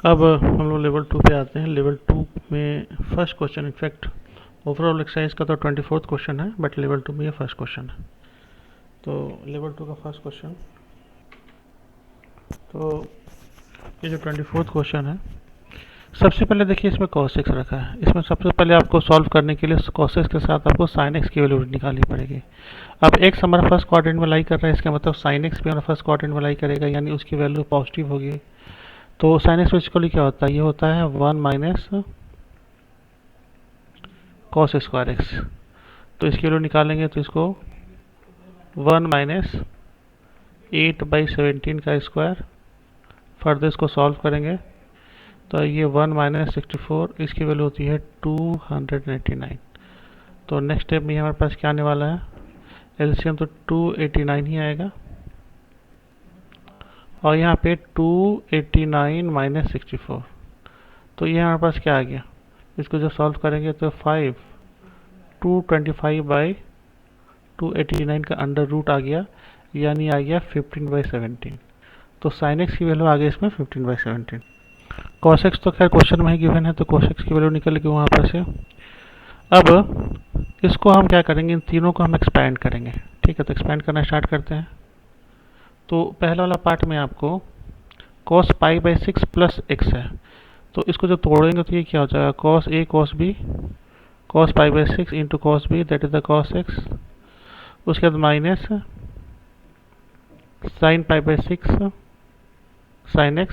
अब हम लोग लेवल 2 पे आते हैं। लेवल 2 में first question, in fact overall exercise का तो 24th क्वेश्चन है, बट लेवल 2 में ये फर्स्ट क्वेश्चन है। तो लेवल 2 का फर्स्ट क्वेश्चन, तो ये जो 24th क्वेश्चन है, सबसे पहले देखिए इसमें cos x रखा है। इसमें सबसे पहले आपको सॉल्व करने के लिए cos x के साथ आपको sin x की वैल्यू निकालनी पड़ेगी। अब x हमारा फर्स्ट क्वाड्रेंट में लाई कर रहा है, इसका मतलब sin x भी हमारा फर्स्ट क्वाड्रेंट में लाई करेगा, यानी उसकी वैल्यू पॉजिटिव होगी। तो sin x बेसिकली क्या होता है, ये होता है 1 माइनस कॉस स्क्वायर एक्स। तो इसकी वैल्यू निकालेंगे तो इसको 1 माइनस 8/17 का स्क्वायर, फर्दर इसको सॉल्व करेंगे तो ये 1 माइनस 64, इसकी वैल्यू होती है 289। तो नेक्स्ट स्टेप में हमारे पास क्या आने वाला है, एलसीएम तो 289 ही आएगा, और यहाँ पे 289 माइनस 64, तो ये हमारे पास क्या आ गया, इसको जब सॉल्व करेंगे तो 225/289 का अंडर रूट आ गया, यानी आ गया 15/17। तो साइन एक्स की वैल्यू आ गई इसमें 15/17। कॉस एक्स तो खैर क्वेश्चन में ही गिवन है, तो कॉस एक्स की वैल्यू निकल गई वहाँ पर से। अब इसको हम क्या करेंगे, इन तीनों को हम एक्सपैंड करेंगे। ठीक है, तो एक्सपैंड करना स्टार्ट करते हैं। तो पहला वाला पार्ट में आपको cos π/6 प्लस एक्स है, तो इसको जब तोड़ेंगे तो ये क्या हो जाएगा, cos a cos b cos π/6 into cos b, that is the cos x। उसके बाद माइनस sin π/6 sin x।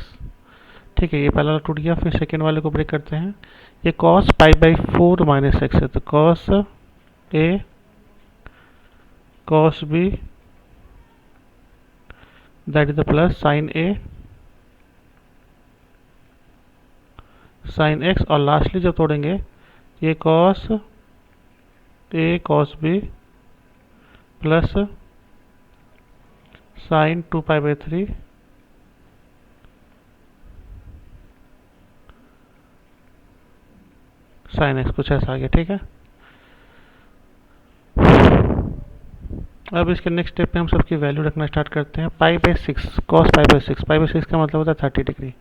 ठीक है, ये पहला वाला टूट गया। फिर सेकेंड वाले को ब्रेक करते हैं, ये cos π/4 माइनस एक्स है, तो cos a cos b that is the plus sin a sin x, और लास्टली जब तोड़ेंगे ये cos a cos b plus sin 2π/3 sin x, कुछ ऐसा आ गया। ठीक है, अब इसके नेक्स्ट स्टेप पे हम सबकी वैल्यू रखना स्टार्ट करते हैं। π/6 cos π/6, π/6 का मतलब होता है 30 डिग्री।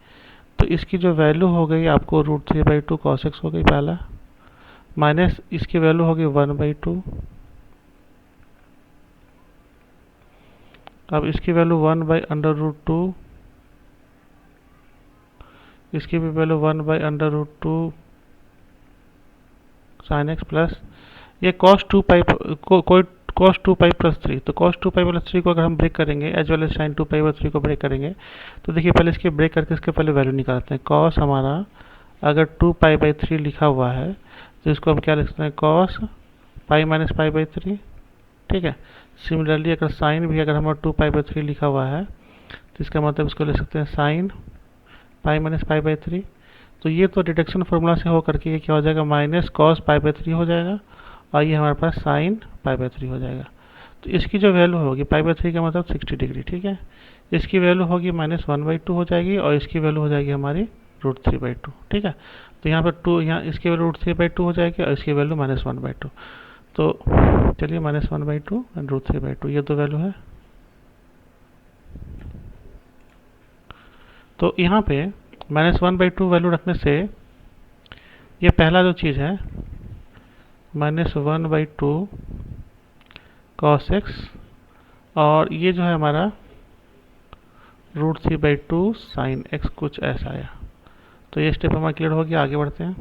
तो इसकी जो वैल्यू हो गई आपको √3/2 cos x हो गई पहला, माइनस इसकी वैल्यू होगी 1/2। अब इसकी वैल्यू 1/√2, इसकी भी वैल्यू 1/√2 sin x प्लस ये cos 2π कोई cos 2π प्लस 3। तो cos 2π प्लस 3 को अगर हम ब्रेक करेंगे, एज वेल एज sin 2π/3 को ब्रेक करेंगे, तो देखिए पहले इसके ब्रेक करके इसके पहले वैल्यू निकालते हैं। cos हमारा अगर 2π/3 लिखा हुआ है तो इसको हम क्या लिख सकते हैं, cos π माइनस π/3। ठीक है, सिमिलरली अगर साइन भी अगर हमारा 2π/3 लिखा हुआ है तो इसका मतलब इसको लिख सकते हैं साइन π माइनस π/3। तो ये तो डिडक्शन फॉर्मूला से हो करके ये क्या हो जाएगा, माइनस cos π/3 हो जाएगा, और ये हमारे पास साइन π/3 हो जाएगा। तो इसकी जो वैल्यू होगी π/3 का मतलब 60 डिग्री। ठीक है, इसकी वैल्यू होगी -1/2 हो जाएगी, और इसकी वैल्यू हो जाएगी हमारी √3/2। ठीक है, तो यहाँ पर यहाँ इसकी वैल्यू √3/2 हो जाएगी, और इसकी वैल्यू -1/2। तो चलिए -1/2 एंड √3/2, ये दो वैल्यू है। तो यहाँ पे -1/2 वैल्यू रखने से ये पहला जो चीज़ है -1/2 cos x, और ये जो है हमारा √3/2 sin x, कुछ ऐसा आया। तो ये स्टेप हमारा क्लियर हो गया, आगे बढ़ते हैं।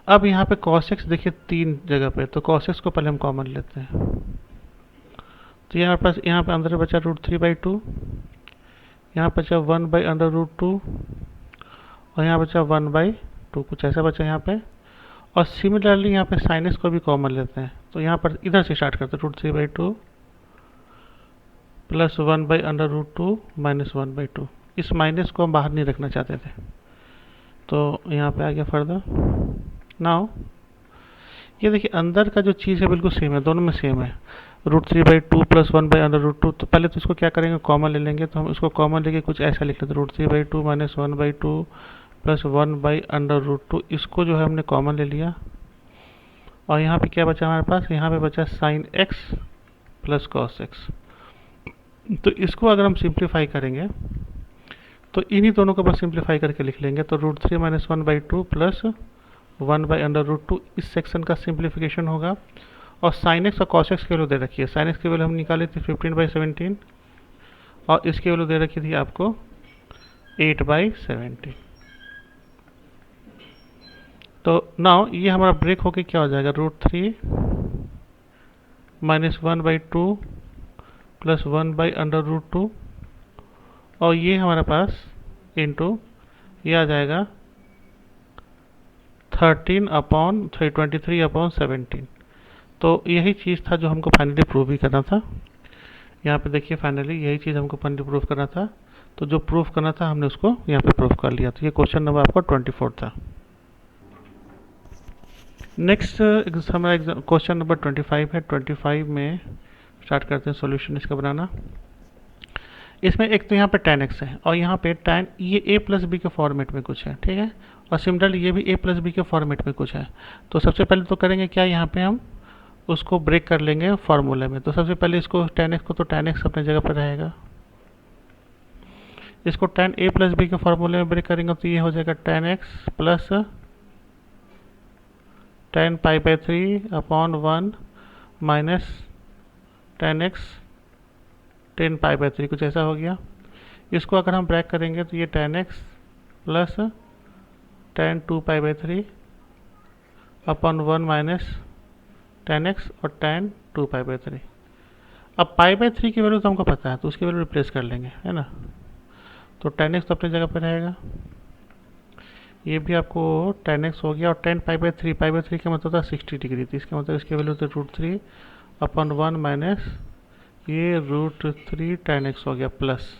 अब यहाँ पे cos x देखिए तीन जगह पे, तो cos x को पहले हम कॉमन लेते हैं। तो यहाँ पास यहाँ पे अंदर बचा √3/2, यहाँ बचा 1/√2, और यहाँ बचा 1/2, कुछ ऐसा बचा यहाँ पे। और सिमिलरली यहाँ पे sin x को भी कॉमन लेते हैं, तो यहाँ पर इधर से स्टार्ट करते हैं, √3/2 प्लस 1/√2 माइनस 1/2। इस माइनस को हम बाहर नहीं रखना चाहते थे, तो यहाँ पे आ गया फर्दर। नाउ ये देखिए अंदर का जो चीज़ है बिल्कुल सेम है, दोनों में सेम है, √3/2 प्लस 1/√2। तो पहले तो इसको क्या करेंगे, कॉमन ले लेंगे। तो हम इसको कॉमन लेके कुछ ऐसा लिख लेते हैं, √3/2 माइनस 1/2 प्लस 1/√2। इसको जो है हमने कॉमन ले लिया, और यहाँ पे क्या बचा हमारे पास, यहाँ पे बचा sin x plus cos x। तो इसको अगर हम सिंप्लीफाई करेंगे तो इन्हीं दोनों को बस सिंप्लीफाई करके लिख लेंगे। तो √3 - 1/2 प्लस 1/√2 इस सेक्शन का सिंप्लीफिकेशन होगा। और साइन एक्स और कॉस एक्स की वैल्यू दे रखी है। साइन एक्स की वैल्यू हम निकाली थी 15/17 और इसकी वैल्यू दे रखी थी आपको 8/17। तो नाउ ये हमारा ब्रेक होके क्या हो जाएगा, √3 - 1/2 प्लस 1/√2 और ये हमारे पास इंटू ये आ जाएगा 23/17। तो यही चीज़ था जो हमको फाइनली प्रूव भी करना था। यहाँ पे देखिए फाइनली यही चीज़ हमको फाइनली प्रूव करना था। तो जो प्रूव करना था हमने उसको यहाँ पे प्रूव कर लिया। तो ये क्वेश्चन नंबर आपका 24 था। नेक्स्ट हमारा क्वेश्चन नंबर 25 है। 25 में स्टार्ट करते हैं सॉल्यूशन इसका बनाना। इसमें एक तो यहाँ पे tan x है और यहाँ पे tan ये a प्लस बी के फॉर्मेट में कुछ है, ठीक है। और सिमिलरली ये भी a प्लस बी के फॉर्मेट में कुछ है। तो सबसे पहले तो करेंगे क्या, यहाँ पे हम उसको ब्रेक कर लेंगे फार्मूले में। तो सबसे पहले इसको tan x को, तो tan x अपने जगह पर रहेगा। इसको tan a प्लस बी के फार्मूले में ब्रेक करेंगे तो ये हो जाएगा tan x plus tan π/3/1 minus tan x tan π/3 कुछ ऐसा हो गया। इसको अगर हम ब्रेक करेंगे तो ये tan x plus tan 2π/3/1 minus tan x और tan 2π/3। अब π/3 की वैल्यू तो हमको पता है तो उसकी वैल्यू रिप्लेस कर लेंगे, है ना। तो tan x तो अपनी जगह पर रहेगा। ये भी आपको tan x हो गया और tan π/3 का मतलब था 60 डिग्री। तो इसका मतलब इसकी वैल्यू तो √3/1 माइनस ये √3 tan x हो गया प्लस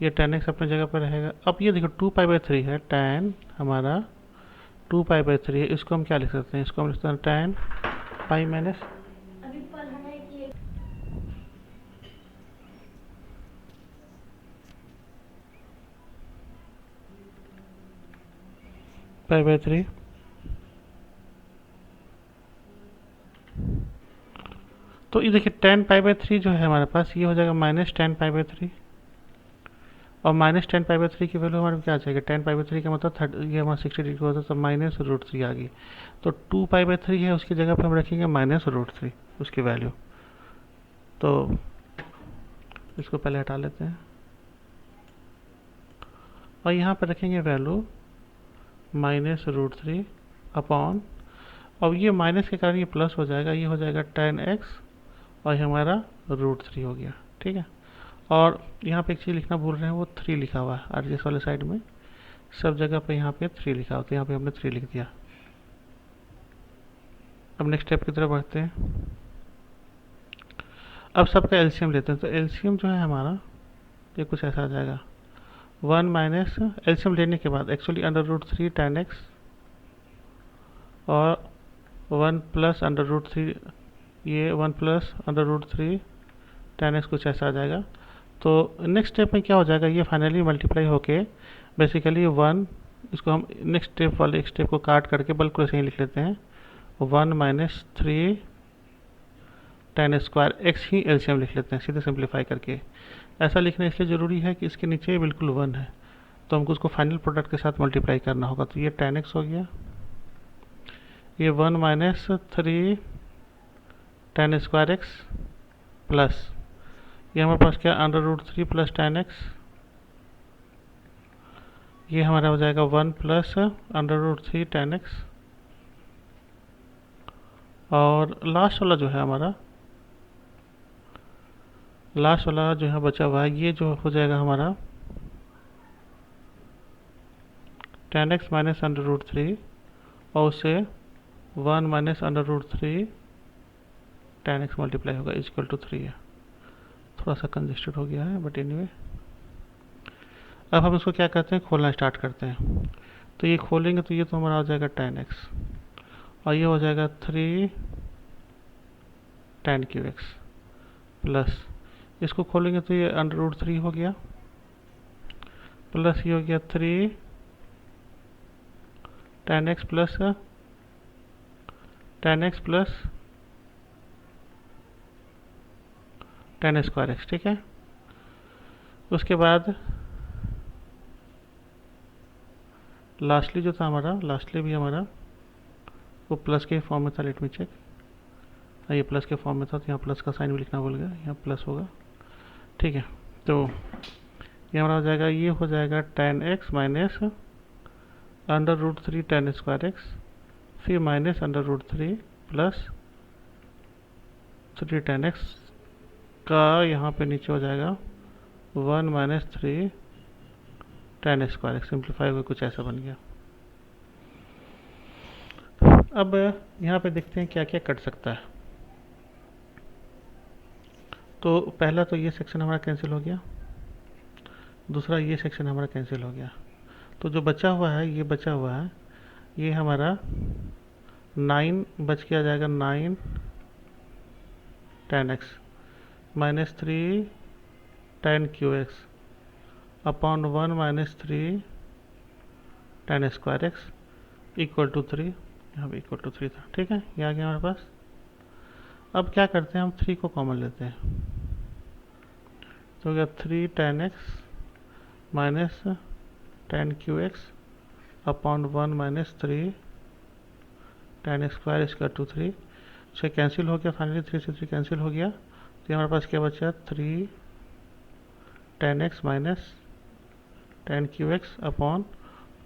ये tan x अपनी जगह पर रहेगा। अब ये देखो 2π/3 है, tan हमारा 2π/3 है। इसको हम क्या लिख सकते हैं, इसको हम लिख सकते हैं tan पाई माइनस π/3। तो ये देखिए tan π/3 जो है हमारे पास ये हो जाएगा माइनस tan π/3 और माइनस tan π/3 की वैल्यू हमारे क्या आ जाएगी, tan π/3 का मतलब ये हमारा 60 डिग्री होता है तो माइनस √3 आ गई। तो 2π/3 है उसकी जगह पर हम रखेंगे माइनस √3 उसकी वैल्यू। तो इसको पहले हटा लेते हैं और यहाँ पर रखेंगे वैल्यू माइनस √3 अपॉन, अब ये माइनस के कारण ये प्लस हो जाएगा, ये हो जाएगा tan x और ये हमारा √3 हो गया, ठीक है। और यहाँ पे एक चीज़ लिखना भूल रहे हैं, वो 3 लिखा हुआ है आरजीएस वाले साइड में, सब जगह पे यहाँ पे 3 लिखा होता है, यहाँ पे हमने 3 लिख दिया। अब नेक्स्ट स्टेप की तरफ बढ़ते हैं। अब सबका एलसीएम लेते हैं। तो एलसीएम जो है हमारा ये कुछ ऐसा आ जाएगा 1 माइनस एलसीएम लेने के बाद एक्चुअली √3 tan x और 1 प्लस √3 ये 1 प्लस √3 tan x कुछ ऐसा आ जाएगा। तो नेक्स्ट स्टेप में क्या हो जाएगा, ये फाइनली मल्टीप्लाई होके बेसिकली 1, इसको हम नेक्स्ट स्टेप वाले एक स्टेप को काट करके बल्कि ऐसे ही लिख लेते हैं 1 माइनस 3 tan स्क्वायर x ही एलसीएम लिख लेते हैं सीधे सिंप्लीफाई करके। ऐसा लिखना इसलिए ज़रूरी है कि इसके नीचे बिल्कुल 1 है तो हमको उसको फाइनल प्रोडक्ट के साथ मल्टीप्लाई करना होगा। तो ये tan x हो गया, ये 1 minus 3 tan square x plus ये हमारे पास क्या √3 प्लस tan x, ये हमारा हो जाएगा 1 प्लस √3 tan x और लास्ट वाला जो है हमारा लास्ट वाला जो है बचा हुआ है ये जो हो जाएगा हमारा tan x माइनस √3 और उससे 1 माइनस √3 tan x मल्टीप्लाई होगा इक्वल टू 3 है। थोड़ा सा कंजेस्टेड हो गया है बट एनीवे। अब हम इसको क्या करते हैं, खोलना स्टार्ट करते हैं। तो ये खोलेंगे तो ये तो हमारा हो जाएगा tan x और ये हो जाएगा 3 tan क्यू x प्लस इसको खोलेंगे तो ये √3 हो गया प्लस ये हो गया 3 tan x plus tan x plus tan square x, ठीक है। उसके बाद लास्टली जो था हमारा, लास्टली भी हमारा वो प्लस के फॉर्म में था। Let me check. ये प्लस के फॉर्म में था, तो यहाँ प्लस का साइन भी लिखना भूल गया, यहाँ प्लस होगा। ठीक है, तो ये हमारा हो जाएगा, ये हो जाएगा tan x minus under root 3 tan square x, फिर minus under root 3 plus 3 tan x का यहाँ पे नीचे हो जाएगा 1 minus 3 tan square x. Simplify हुआ कुछ ऐसा बन गया। अब यहाँ पे देखते हैं क्या क्या कट सकता है। तो पहला तो ये सेक्शन हमारा कैंसिल हो गया, दूसरा ये सेक्शन हमारा कैंसिल हो गया। तो जो बचा हुआ है, ये बचा हुआ है, ये हमारा 9 बच के आ जाएगा, 9 tan x minus 3 tan cube x upon 1 minus 3 tan square x equal to 3। यहाँ पे इक्वल टू 3 था। ठीक है, ये आ गया हमारे पास। अब क्या करते हैं, हम 3 को कॉमन लेते हैं, तो हो गया 3 tan x minus tan cube x upon 1 minus 3 tan square इसका 3। से कैंसिल हो गया, फाइनली 3 से 3 कैंसिल हो गया। तो हमारे पास क्या बचा, 3 tan x minus tan cube x upon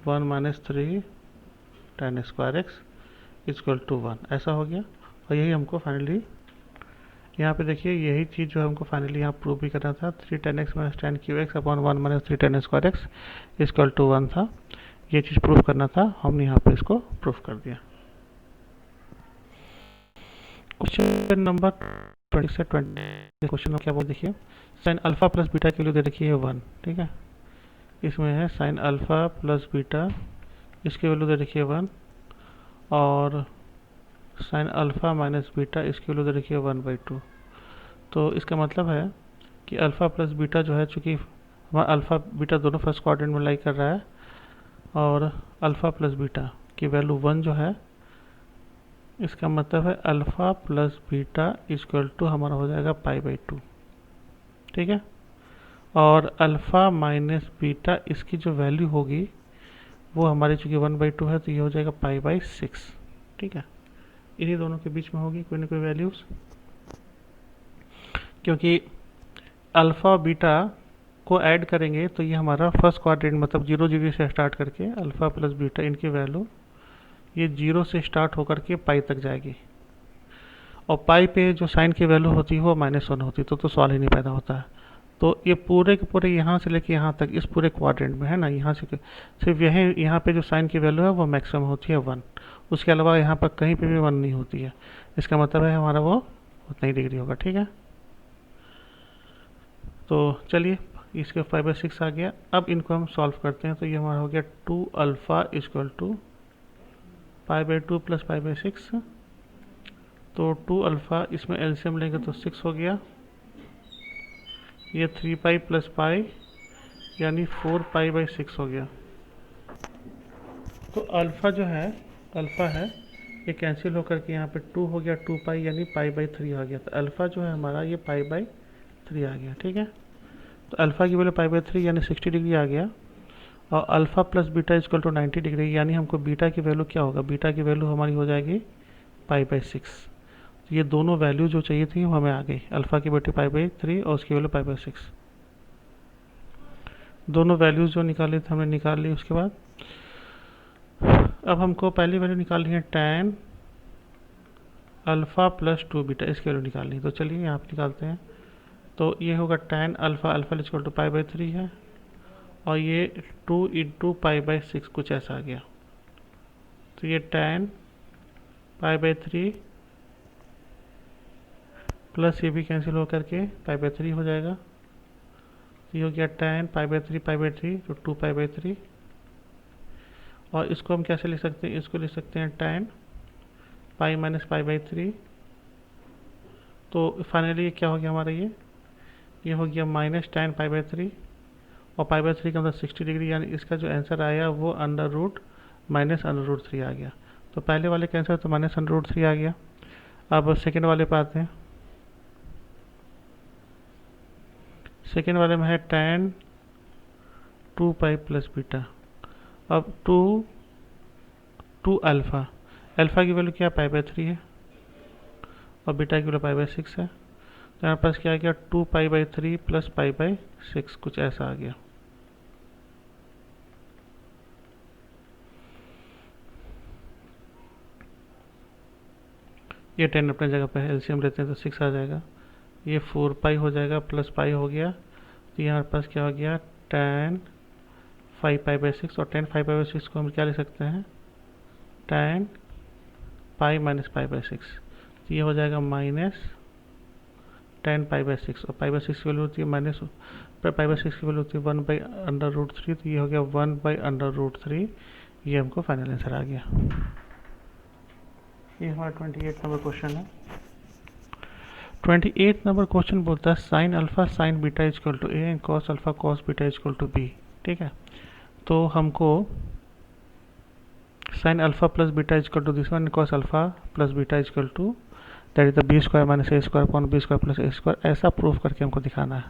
1 minus 3 tan square x equal to 1, ऐसा हो गया। और यही हमको फाइनली यहाँ पे देखिए, यही चीज़ जो हमको फाइनली यहाँ प्रूव भी करना था, 3 tan x minus tan cube x upon 1 minus 3 tan square x equal to 1 था। ये चीज़ प्रूव करना था, हमने यहाँ पे इसको प्रूव कर दिया। क्वेश्चन नंबर 20 से 20 क्वेश्चन में क्या बोल, देखिए साइन अल्फा प्लस बीटा के लिए दे रखी है 1। ठीक है, इसमें है साइन अल्फा प्लस बीटा, इसकी वैल्यू दे रखी है 1, और साइन अल्फा माइनस बीटा इसकी वैल्यू दे रखी है 1/2। तो इसका मतलब है कि अल्फा प्लस बीटा जो है, चूँकि हमारा अल्फा बीटा दोनों फर्स्ट क्वाड्रेंट में लाई कर रहा है, और अल्फा प्लस बीटा की वैल्यू 1 जो है, इसका मतलब है alpha plus beta equal to हमारा हो जाएगा π/2। ठीक है, और अल्फा माइनस बीटा इसकी जो वैल्यू होगी वो हमारी चूँकि 1/2 है, तो ये हो जाएगा π/6। ठीक है, इन्हीं दोनों के बीच में होगी कोई ना कोई वैल्यूज़, क्योंकि अल्फ़ा बीटा को ऐड करेंगे तो ये हमारा फर्स्ट क्वाड्रेंट, मतलब 0 0 से स्टार्ट करके अल्फ़ा प्लस बीटा इनकी वैल्यू ये 0 से स्टार्ट होकर के पाई तक जाएगी, और पाई पे जो साइन की वैल्यू होती है वो -1 होती है, तो सवाल ही नहीं पैदा होता है। तो ये पूरे के पूरे यहाँ से लेके यहाँ तक इस पूरे क्वाड्रेंट में है ना, यहाँ से सिर्फ यही यहाँ पे जो साइन की वैल्यू है वो मैक्सिमम होती है 1, उसके अलावा यहाँ पर कहीं पे भी 1 नहीं होती है। इसका मतलब है हमारा वो उतना ही डिग्री होगा। ठीक है, तो चलिए इसके 5/6 आ गया। अब इनको हम सॉल्व करते हैं, तो ये हमारा हो गया 2 अल्फ़ा इक्वल टू π/2 प्लस π/6। तो 2 अल्फ़ा इसमें एलसीएम लेंगे तो 6 हो गया, ये 3π प्लस पाई यानी 4π/6 हो गया। तो अल्फ़ा जो है, अल्फ़ा है, ये कैंसिल होकर के यहाँ पे 2 हो गया, 2π यानी π/3 आ गया। तो अल्फ़ा जो है हमारा ये π/3 आ गया। ठीक है, तो अल्फ़ा की वैल्यू π/3 यानी 60 डिग्री आ गया, और alpha plus beta equal to 90 degree, यानी हमको बीटा की वैल्यू क्या होगा, बीटा की वैल्यू हमारी हो जाएगी π/6। तो ये दोनों वैल्यू जो चाहिए थी वो हमें आ गई, अल्फ़ा की वैल्यू π/3 और उसकी वैल्यू π/6। दोनों वैल्यूज़ जो निकाले थे हमने निकाल ली। उसके बाद अब हमको पहली वैल्यू निकालनी है tan अल्फ़ा प्लस 2 बीटा, इसकी वैल्यू निकालनी है। तो चलिए यहाँ पर निकालते हैं। तो ये होगा tan alpha, alpha equal to π/3 है, और ये 2 इंटू π/6 कुछ ऐसा आ गया। तो ये tan π/3 प्लस ये भी कैंसिल हो करके π/3 हो जाएगा। तो ये हो गया tan π/3 तो 2π/3, और इसको हम कैसे लिख सकते हैं, इसको लिख सकते हैं tan पाई माइनस π/3। तो फाइनली ये क्या हो गया हमारा, ये हो गया माइनस tan π/3, और π/3 का मतलब 60 डिग्री, यानी इसका जो आंसर आया वो -√3 आ गया। तो पहले वाले का आंसर तो -√3 आ गया। अब सेकेंड वाले पे आते हैं। सेकेंड वाले में है tan 2π प्लस बीटा, अब टू अल्फ़ा, अल्फ़ा की वैल्यू क्या पाई/3 है और बीटा की वैल्यू पाई/6 है। तो यहाँ पास क्या आ गया 2 पाई/3 प्लस पाई/6, कुछ ऐसा आ गया। ये 10 अपने जगह पे है, एलसीएम लेते हैं तो 6 आ जाएगा। ये 4 पाई हो जाएगा प्लस पाई हो गया, तो यहाँ पास क्या हो गया 10 5 पाई/6, और 10 5 पाई/6 को हम क्या लिख सकते हैं 10 पाई माइनस पाई/6, तो ये हो जाएगा -10 पाई/6, और पाई/6 की वैल्यू होती है पाई/6 की वैल्यू होती है 1/√3, तो ये हो गया 1/√3। ये हमको फाइनल आंसर आ गया। ये हमारा 28 नंबर क्वेश्चन है। 28 नंबर क्वेश्चन बोलता है sine alpha sine beta is equal to A and cos alpha cos beta is equal to B. ठीक है, तो हमको sine alpha plus beta is equal to this one, cos alpha plus beta is equal to that is the B square minus A square upon B square plus A square, ऐसा proof करके हमको दिखाना है।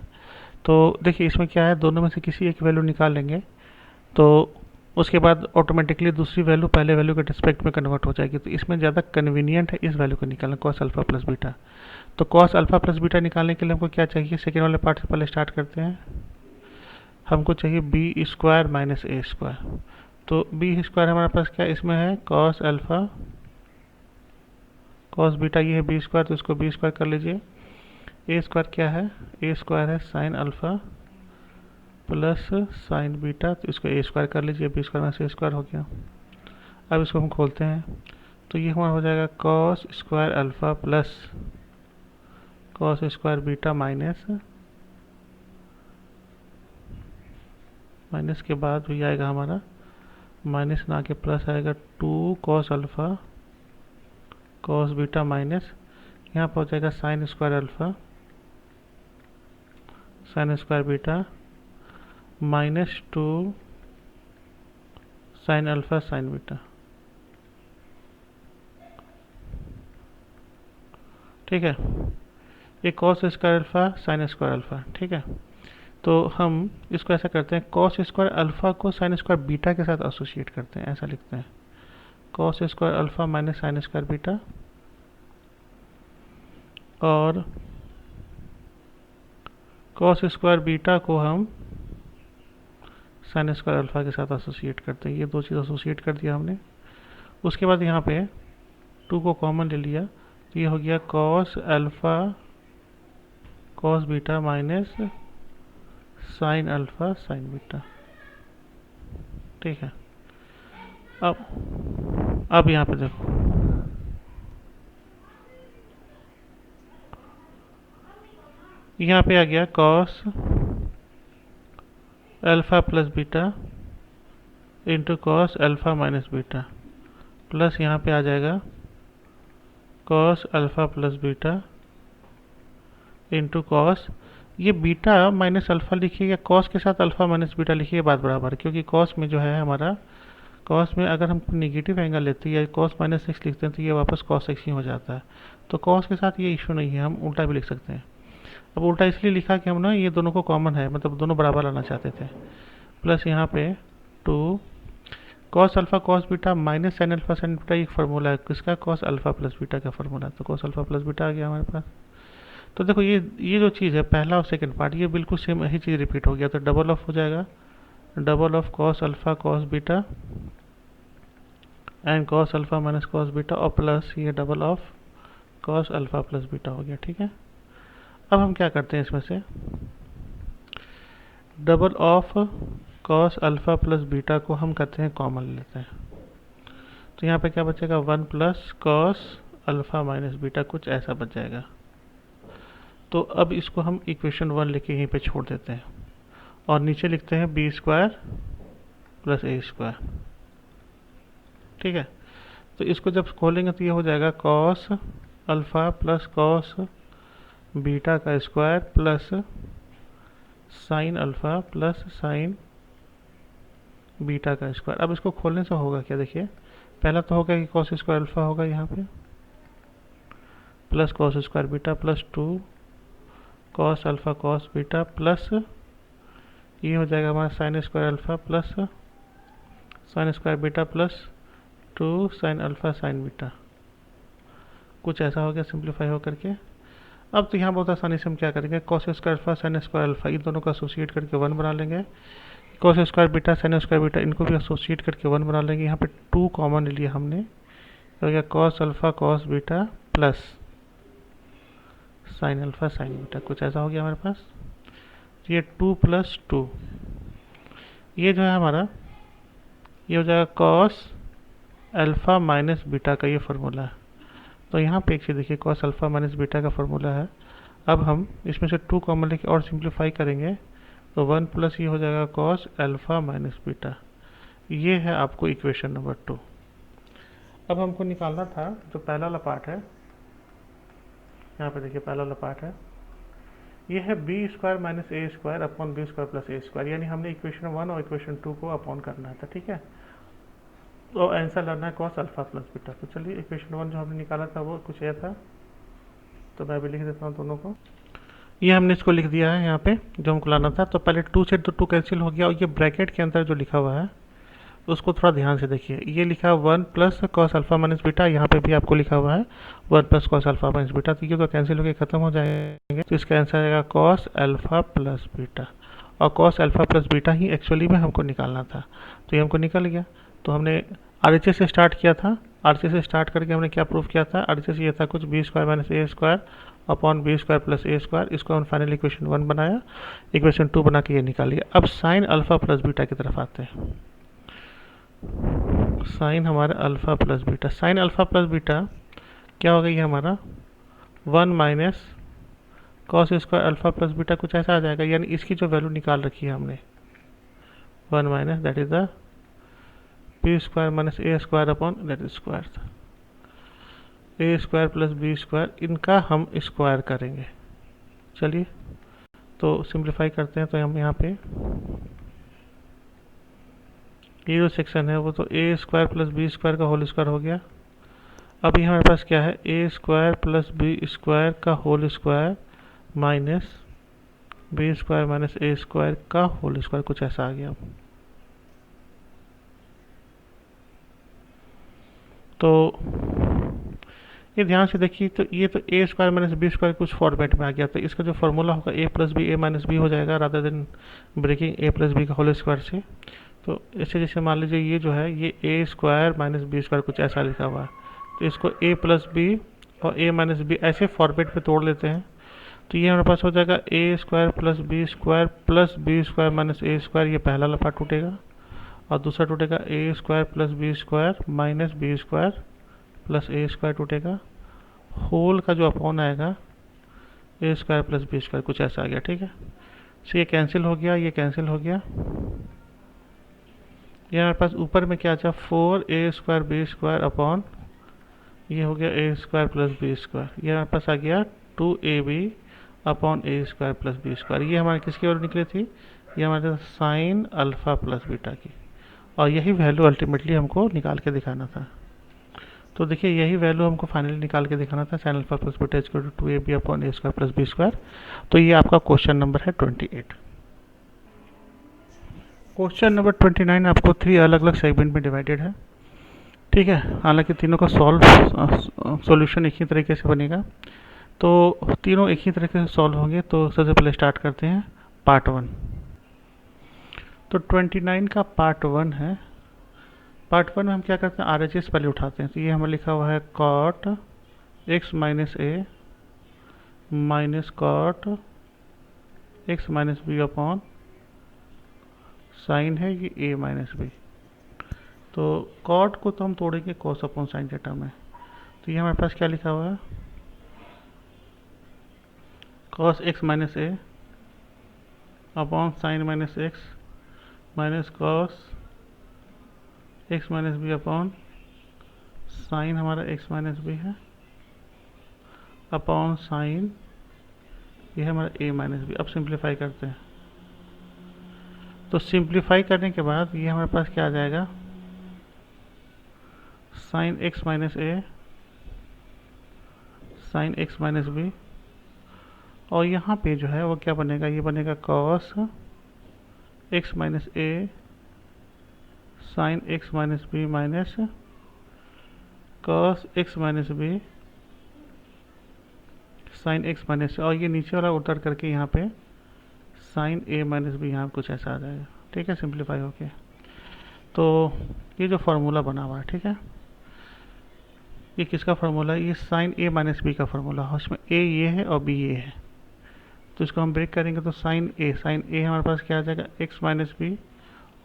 तो देखिए इसमें क्या है, दोनों में से किसी एक वैल्यू निकाल लेंगे तो उसके बाद ऑटोमेटिकली दूसरी वैल्यू पहले वैल्यू के रिस्पेक्ट में कन्वर्ट हो जाएगी। तो इसमें ज़्यादा कन्वीनियंट है इस वैल्यू को निकालना, कॉस अल्फा प्लस बीटा। तो कॉस अल्फा प्लस बीटा निकालने के लिए हमको क्या चाहिए, सेकेंड वाले पार्ट से पहले स्टार्ट करते हैं। हमको चाहिए बी स्क्वायर माइनस ए स्क्वायर। तो बी स्क्वायर हमारे पास क्या इसमें है कॉस अल्फा कॉस बीटा, ये है बी स्क्वायर, तो इसको बी स्क्वायर कर लीजिए। ए स्क्वायर क्या है, ए स्क्वायर है sine alpha plus sine beta, तो इसको ए स्क्वायर कर लीजिए, बी स्क्वायर माइनस ए स्क्वायर हो गया। अब इसको हम खोलते हैं तो ये हमारा हो जाएगा cos square alpha plus cos square beta minus के बाद भी आएगा हमारा माइनस ना के प्लस आएगा 2 cos alpha cos beta minus, यहाँ पर हो जाएगा sign square alpha sine square beta -2 sign alpha sine beta. ठीक है, ये cos square alpha sine square alpha. ठीक है, तो हम इसको ऐसा करते हैं कॉस स्क्वायर अल्फा को साइन स्क्वायर बीटा के साथ एसोसिएट करते हैं, ऐसा लिखते हैं cos square alpha minus sign square beta, और कॉस स्क्वायर बीटा को हम साइन स्क्वायर अल्फा के साथ एसोसिएट करते हैं। ये दो चीज़ एसोसिएट कर दिया हमने। उसके बाद यहाँ पे 2 को कॉमन ले लिया, तो ये हो गया cos alpha cos beta minus sine alpha sine beta. ठीक है, अब यहाँ पे देखो यहाँ पे आ गया cos alpha plus beta into cos alpha minus beta, plus यहाँ पे आ जाएगा cos alpha plus beta into cos, ये बीटा माइनस अल्फा लिखिए या कॉस के साथ अल्फा माइनस बीटा लिखिए, बात बराबर है, क्योंकि कॉस में जो है हमारा कॉस में अगर हम निगेटिव एंगल लेते हैं या कॉस -6 लिखते हैं तो ये वापस cos x ही हो जाता है। तो कॉस के साथ ये इशू नहीं है, हम उल्टा भी लिख सकते हैं। अब उल्टा इसलिए लिखा कि हम ना ये दोनों को कॉमन है, मतलब दोनों बराबर लाना चाहते थे। प्लस यहाँ पे 2 cos alpha cos beta minus sine alpha sine beta, एक फार्मूला है किसका, कॉस अल्फा प्लस बीटा का फार्मूला, तो कॉस अल्फा प्लस बीटा आ गया हमारे पास। तो देखो ये जो चीज़ है पहला और सेकंड पार्ट ये बिल्कुल सेम यही चीज़ रिपीट हो गया, तो डबल ऑफ हो जाएगा, double of cos alpha cos beta and cos alpha minus cos beta, और प्लस ये double of cos alpha plus beta हो गया। ठीक है, अब हम क्या करते हैं इसमें से double of cos alpha plus beta को हम करते हैं कॉमन लेते हैं, तो यहाँ पे क्या बचेगा 1 plus cos alpha minus beta, कुछ ऐसा बच जाएगा। तो अब इसको हम इक्वेशन 1 लेके यहीं पे छोड़ देते हैं और नीचे लिखते हैं बी स्क्वायर प्लस ए स्क्वायर। ठीक है, तो इसको जब खोलेंगे तो ये हो जाएगा cos alpha plus cos beta का square plus sine alpha plus sine beta का स्क्वायर। अब इसको खोलने से होगा क्या, देखिए पहला तो होगा कि कॉस स्क्वायर अल्फा होगा यहाँ पे plus cos square beta plus 2 cos alpha cos beta plus ये हो जाएगा हमारा sign square alpha plus sign square beta plus 2 sign alpha sign beta, कुछ ऐसा हो गया सिंप्लीफाई हो करके। अब तो यहाँ बहुत आसानी से हम क्या करेंगे, cos square alpha sine square alpha इन दोनों को एसोसिएट करके 1 बना लेंगे। Cos square beta sine square beta इनको भी एसोसिएट करके 1 बना लेंगे। यहाँ पे 2 कॉमन ले लिया हमने, हो गया cos alpha cos beta plus sine alpha sine beta, कुछ ऐसा हो गया हमारे पास। ये 2 प्लस 2, ये जो है हमारा ये हो जाएगा कॉस अल्फा माइनस बीटा का ये फार्मूला है। तो यहाँ पे एक चीज़ देखिए, कॉस अल्फा माइनस बीटा का फार्मूला है। अब हम इसमें से 2 कॉमन लेके और सिंप्लीफाई करेंगे तो 1 प्लस ये हो जाएगा कॉस अल्फा माइनस बीटा। ये है आपको इक्वेशन नंबर 2। अब हमको निकालना था जो पहला वाला पार्ट है, यहाँ पे देखिए पहला वाला पार्ट है, ये है बी स्क्वायर माइनस ए square upon B square plus ए स्क्वायर, यानी हमने इक्वेशन 1 और इक्वेशन 2 को अपॉन करना था, ठीक है। तो आंसर लाना है कॉस अल्फा प्लस बीटा। तो चलिए इक्वेशन 1 जो हमने निकाला था वो कुछ यह था, तो मैं भी लिख देता हूँ दोनों को। ये हमने इसको लिख दिया है यहाँ पे जो हमको लाना था। तो पहले 2 से तो 2 कैंसिल हो गया, और ये ब्रैकेट के अंदर जो लिखा हुआ है उसको थोड़ा ध्यान से देखिए। ये लिखा 1 plus cos alpha minus beta, यहाँ पे भी आपको लिखा हुआ है 1 plus cos alpha minus beta. तो ये तो कैंसिल होकर खत्म हो जाएंगे, तो इसका आंसर आएगा कॉस अल्फा प्लस बीटा। और कॉस अल्फा प्लस बीटा ही एक्चुअली में हमको निकालना था, तो ये हमको निकल गया। तो हमने RHS से स्टार्ट किया था, RHS से स्टार्ट करके हमने क्या प्रूफ किया था, RHS ये था कुछ बी स्क्वायर माइनस ए square upon B square plus ए स्क्वायर। इसको हम फाइनल इक्वेशन 1 बनाया, इक्वेशन 2 बना के ये निकाल लिया। अब साइन अल्फा प्लस बीटा की तरफ आते हैं। साइन हमारा alpha plus beta, sign alpha plus beta क्या हो गई है हमारा 1 minus cos square alpha plus beta, कुछ ऐसा आ जाएगा। यानी इसकी जो वैल्यू निकाल रखी है हमने 1 minus that is the B square minus A square upon that square, A square plus B square, इनका हम स्क्वायर करेंगे। चलिए तो सिंप्लीफाई करते हैं। तो हम यहाँ पे ये जो सेक्शन है वो तो A square plus B square का होल स्क्वायर हो गया। अब ये हमारे पास क्या है, A square plus B square का whole square minus B square minus ए स्क्वायर का होल स्क्वायर, कुछ ऐसा आ गया। तो ये ध्यान से देखिए, तो ये तो A square minus B square कुछ फॉर्मेट में आ गया। तो इसका जो फॉर्मूला होगा ए प्लस बी ए माइनस बी हो जाएगा, रादर देन ब्रेकिंग ए प्लस बी का होल स्क्वायर से। तो इससे जैसे मान लीजिए ये जो है ये A square minus B square कुछ ऐसा लिखा हुआ है, तो इसको ए प्लस बी और ए माइनस बी ऐसे फॉर्मेट में तोड़ लेते हैं। तो ये हमारे पास हो जाएगा ए square plus B square minus ए स्क्वायर, ये पहला वाला पार्ट टूटेगा। और दूसरा टूटेगा A square plus B square minus B square plus A square टूटेगा। होल का जो अपॉन आएगा A square plus B square, कुछ ऐसा आ गया, ठीक है। तो ये कैंसिल हो गया, ये कैंसिल हो गया। ये हमारे पास ऊपर में क्या था 4a square B square upon ये हो गया a square plus B square. ये हमारे पास आ गया 2ab अपॉन ए स्क्वायर प्लस बी स्क्वायर। ये हमारे किसकी वैल्यू निकली थी, ये हमारे साइन अल्फा प्लस बीटा की। और यही वैल्यू अल्टीमेटली हमको निकाल के दिखाना था। तो देखिए यही वैल्यू हमको फाइनली निकाल के दिखाना था, sine alpha plus beta equal to 2ab upon A square plus B square. तो ये आपका क्वेश्चन नंबर है 28। क्वेश्चन नंबर 29 आपको 3 अलग अलग सेगमेंट में डिवाइडेड है, ठीक है। हालांकि तीनों का सॉल्यूशन एक ही तरीके से बनेगा, तो तीनों एक ही तरीके से सॉल्व होंगे। तो सबसे पहले स्टार्ट करते हैं पार्ट 1। तो 29 का पार्ट 1 है। पार्ट 1 में हम क्या करते हैं, RHS पहले उठाते हैं। तो ये हमें लिखा हुआ है cot x minus A minus cot x minus B upon sine है ये a माइनस बी। तो कॉट को तो हम तोड़ेंगे कॉस अपॉन साइन थीटा में। तो ये हमारे पास क्या लिखा हुआ है, cos x minus A upon sine minus x minus cos x minus B upon sine हमारा x माइनस बी है अपॉन साइन ये है हमारा a माइनस बी। अब सिंप्लीफाई करते हैं। तो सिंप्लीफाई करने के बाद ये हमारे पास क्या आ जाएगा, sign x minus A sign x minus B. और यहाँ पे जो है वो क्या बनेगा, ये बनेगा cos x minus A sine x minus B minus cos x minus B sine x minus, और ये नीचे वाला उतर करके यहाँ पे साइन ए माइनस बी यहाँ कुछ ऐसा आ जाएगा। ठीक है, सिंप्लीफाई होके। तो ये जो फार्मूला बना हुआ है, ठीक है, ये किसका फार्मूला है? ये साइन ए माइनस बी का फार्मूला है। उसमें ए ये है और बी ये है, तो इसको हम ब्रेक करेंगे तो साइन ए हमारे पास क्या आ जाएगा? एक्स माइनस बी,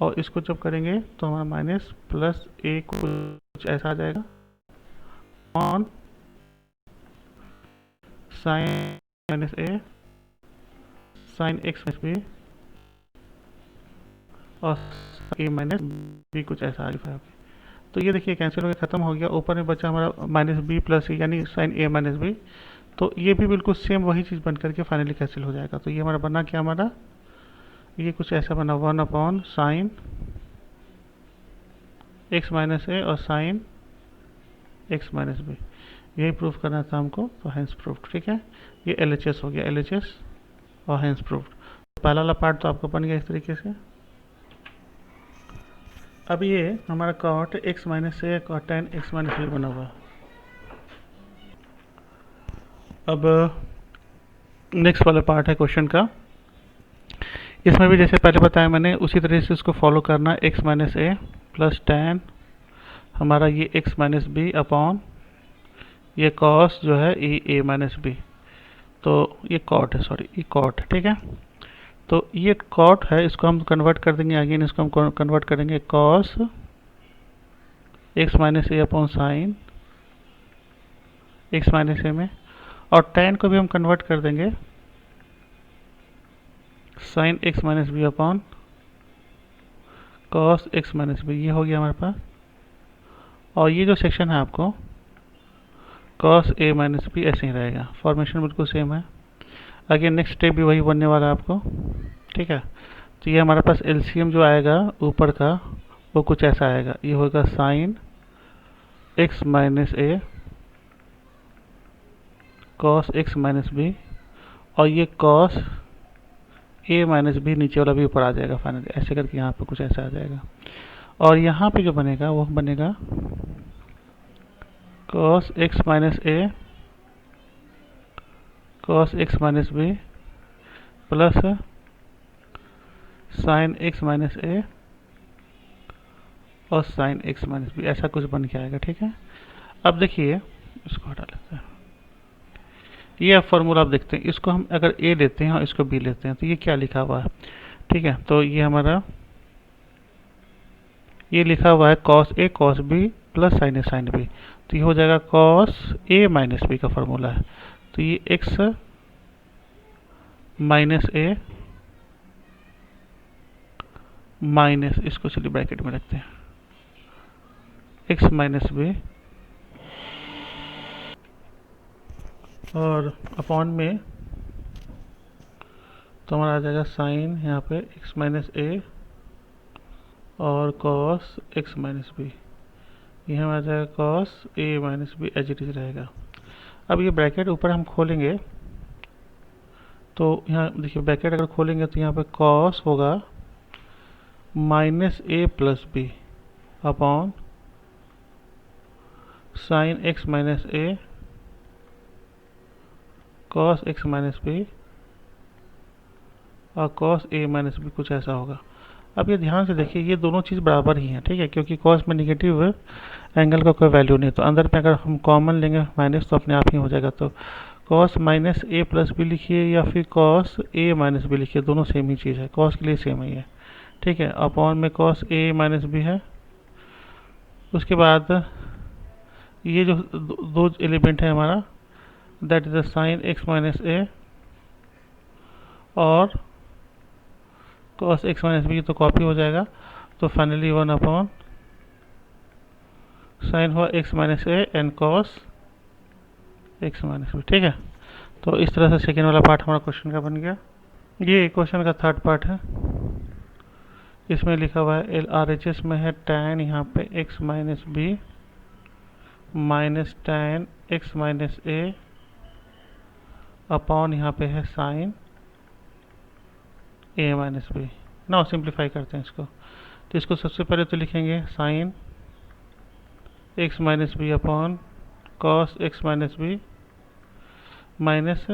और इसको जब करेंगे तो हमारा माइनस प्लस ए कुछ ऐसा आ जाएगा on sine minus A sine x minus B और ए माइनस बी कुछ ऐसा आ गया। तो ये देखिए कैंसिल हो गया, खत्म हो गया। ऊपर में बचा हमारा माइनस बी प्लस ए यानी साइन ए माइनस बी। तो ये भी बिल्कुल सेम वही चीज़ बन करके फाइनली कैंसिल हो जाएगा। तो ये हमारा बना क्या? हमारा ये कुछ ऐसा बना 1 upon sine x minus A और साइन एक्स माइनस बी। यही प्रूफ करना था हमको, तो हैंस प्रूफ्ड। ठीक है, ये LHS हो गया, LHS और हैंस प्रूफ्ड। पहला वाला पार्ट तो आपको बन गया इस तरीके से। अब ये हमारा कॉट एक्स माइनस ए और टेन एक्स माइनस बी बना हुआ है। अब नेक्स्ट वाला पार्ट है क्वेश्चन का। इसमें भी जैसे पहले बताया मैंने उसी तरह से उसको फॉलो करना। X minus A plus ten हमारा ये एक्स माइनस बी अपॉन ये कॉस जो है ए माइनस बी। तो ये कॉट है, सॉरी ये कॉट है। ठीक है, तो ये कॉट है, इसको हम कन्वर्ट कर देंगे अगेन, इसको हम कन्वर्ट करेंगे cos x minus A upon sine x minus A में, और टेन को भी हम कन्वर्ट कर देंगे sine x minus B upon cos x minus B. ये हो गया हमारे पास। और ये जो सेक्शन है आपको कॉस ए माइनस बी ऐसे ही रहेगा, फॉर्मेशन बिल्कुल सेम है। अगेन नेक्स्ट स्टेप भी वही बनने वाला है आपको। ठीक है, तो ये हमारे पास एलसीएम जो आएगा ऊपर का वो कुछ ऐसा आएगा। ये होगा sign x minus A cos x minus B, और ये कॉस ए माइनस बी नीचे वाला भी ऊपर आ जाएगा फाइनली, ऐसे करके यहाँ पे कुछ ऐसा आ जाएगा। और यहाँ पे जो बनेगा वो बनेगा cos x minus A cos x minus B plus sine x minus A और साइन एक्स माइनस बी, ऐसा कुछ बन के आएगा। ठीक है, अब देखिए इसको हटा लेते हैं। ये फॉर्मूला आप देखते हैं, इसको हम अगर ए लेते हैं और इसको बी लेते हैं तो ये क्या लिखा हुआ है? ठीक है, तो ये हमारा ये लिखा हुआ है cos A cos B plus sign A sine B. तो ये हो जाएगा कॉस ए माइनस बी का फॉर्मूला है। तो ये एक्स माइनस ए माइनस, इसको चलिए ब्रैकेट में रखते हैं, एक्स माइनस बी और अपॉन में तो हमारा आ जाएगा साइन यहाँ पे एक्स माइनस ए और कॉस एक्स माइनस बी। ये हमारा आ जाएगा cos A minus B, as it is रहेगा। अब ये ब्रैकेट ऊपर हम खोलेंगे तो यहाँ देखिए ब्रैकेट अगर खोलेंगे तो यहाँ पे कॉस होगा minus A plus B upon sine x minus A cos x minus B और कॉस ए माइनस बी, कुछ ऐसा होगा। अब ये ध्यान से देखिए ये दोनों चीज़ बराबर ही हैं। ठीक है, क्योंकि कॉस में निगेटिव एंगल का कोई वैल्यू नहीं, तो अंदर में अगर हम कॉमन लेंगे माइनस तो अपने आप ही हो जाएगा। तो cos minus A plus B लिखिए या फिर कॉस ए माइनस बी लिखिए, दोनों सेम ही चीज़ है, कॉस के लिए सेम ही है। ठीक है, अपॉन में कॉस ए माइनस बी है। उसके बाद ये जो दो एलिमेंट है हमारा that is the sine x minus A और कॉस एक्स माइनस बी, तो कॉपी हो जाएगा। तो फाइनली 1 अपॉन साइन हुआ x minus A and cos x minus B. ठीक है, तो इस तरह से सेकेंड वाला पार्ट हमारा क्वेश्चन का बन गया। ये क्वेश्चन का थर्ड पार्ट है। इसमें लिखा हुआ है LRHS में है tan यहाँ पे x minus B minus tan x minus A upon यहाँ पे है sine A minus B. Now simplify करते हैं इसको। तो इसको सबसे पहले तो लिखेंगे sine x minus B upon cos x minus B minus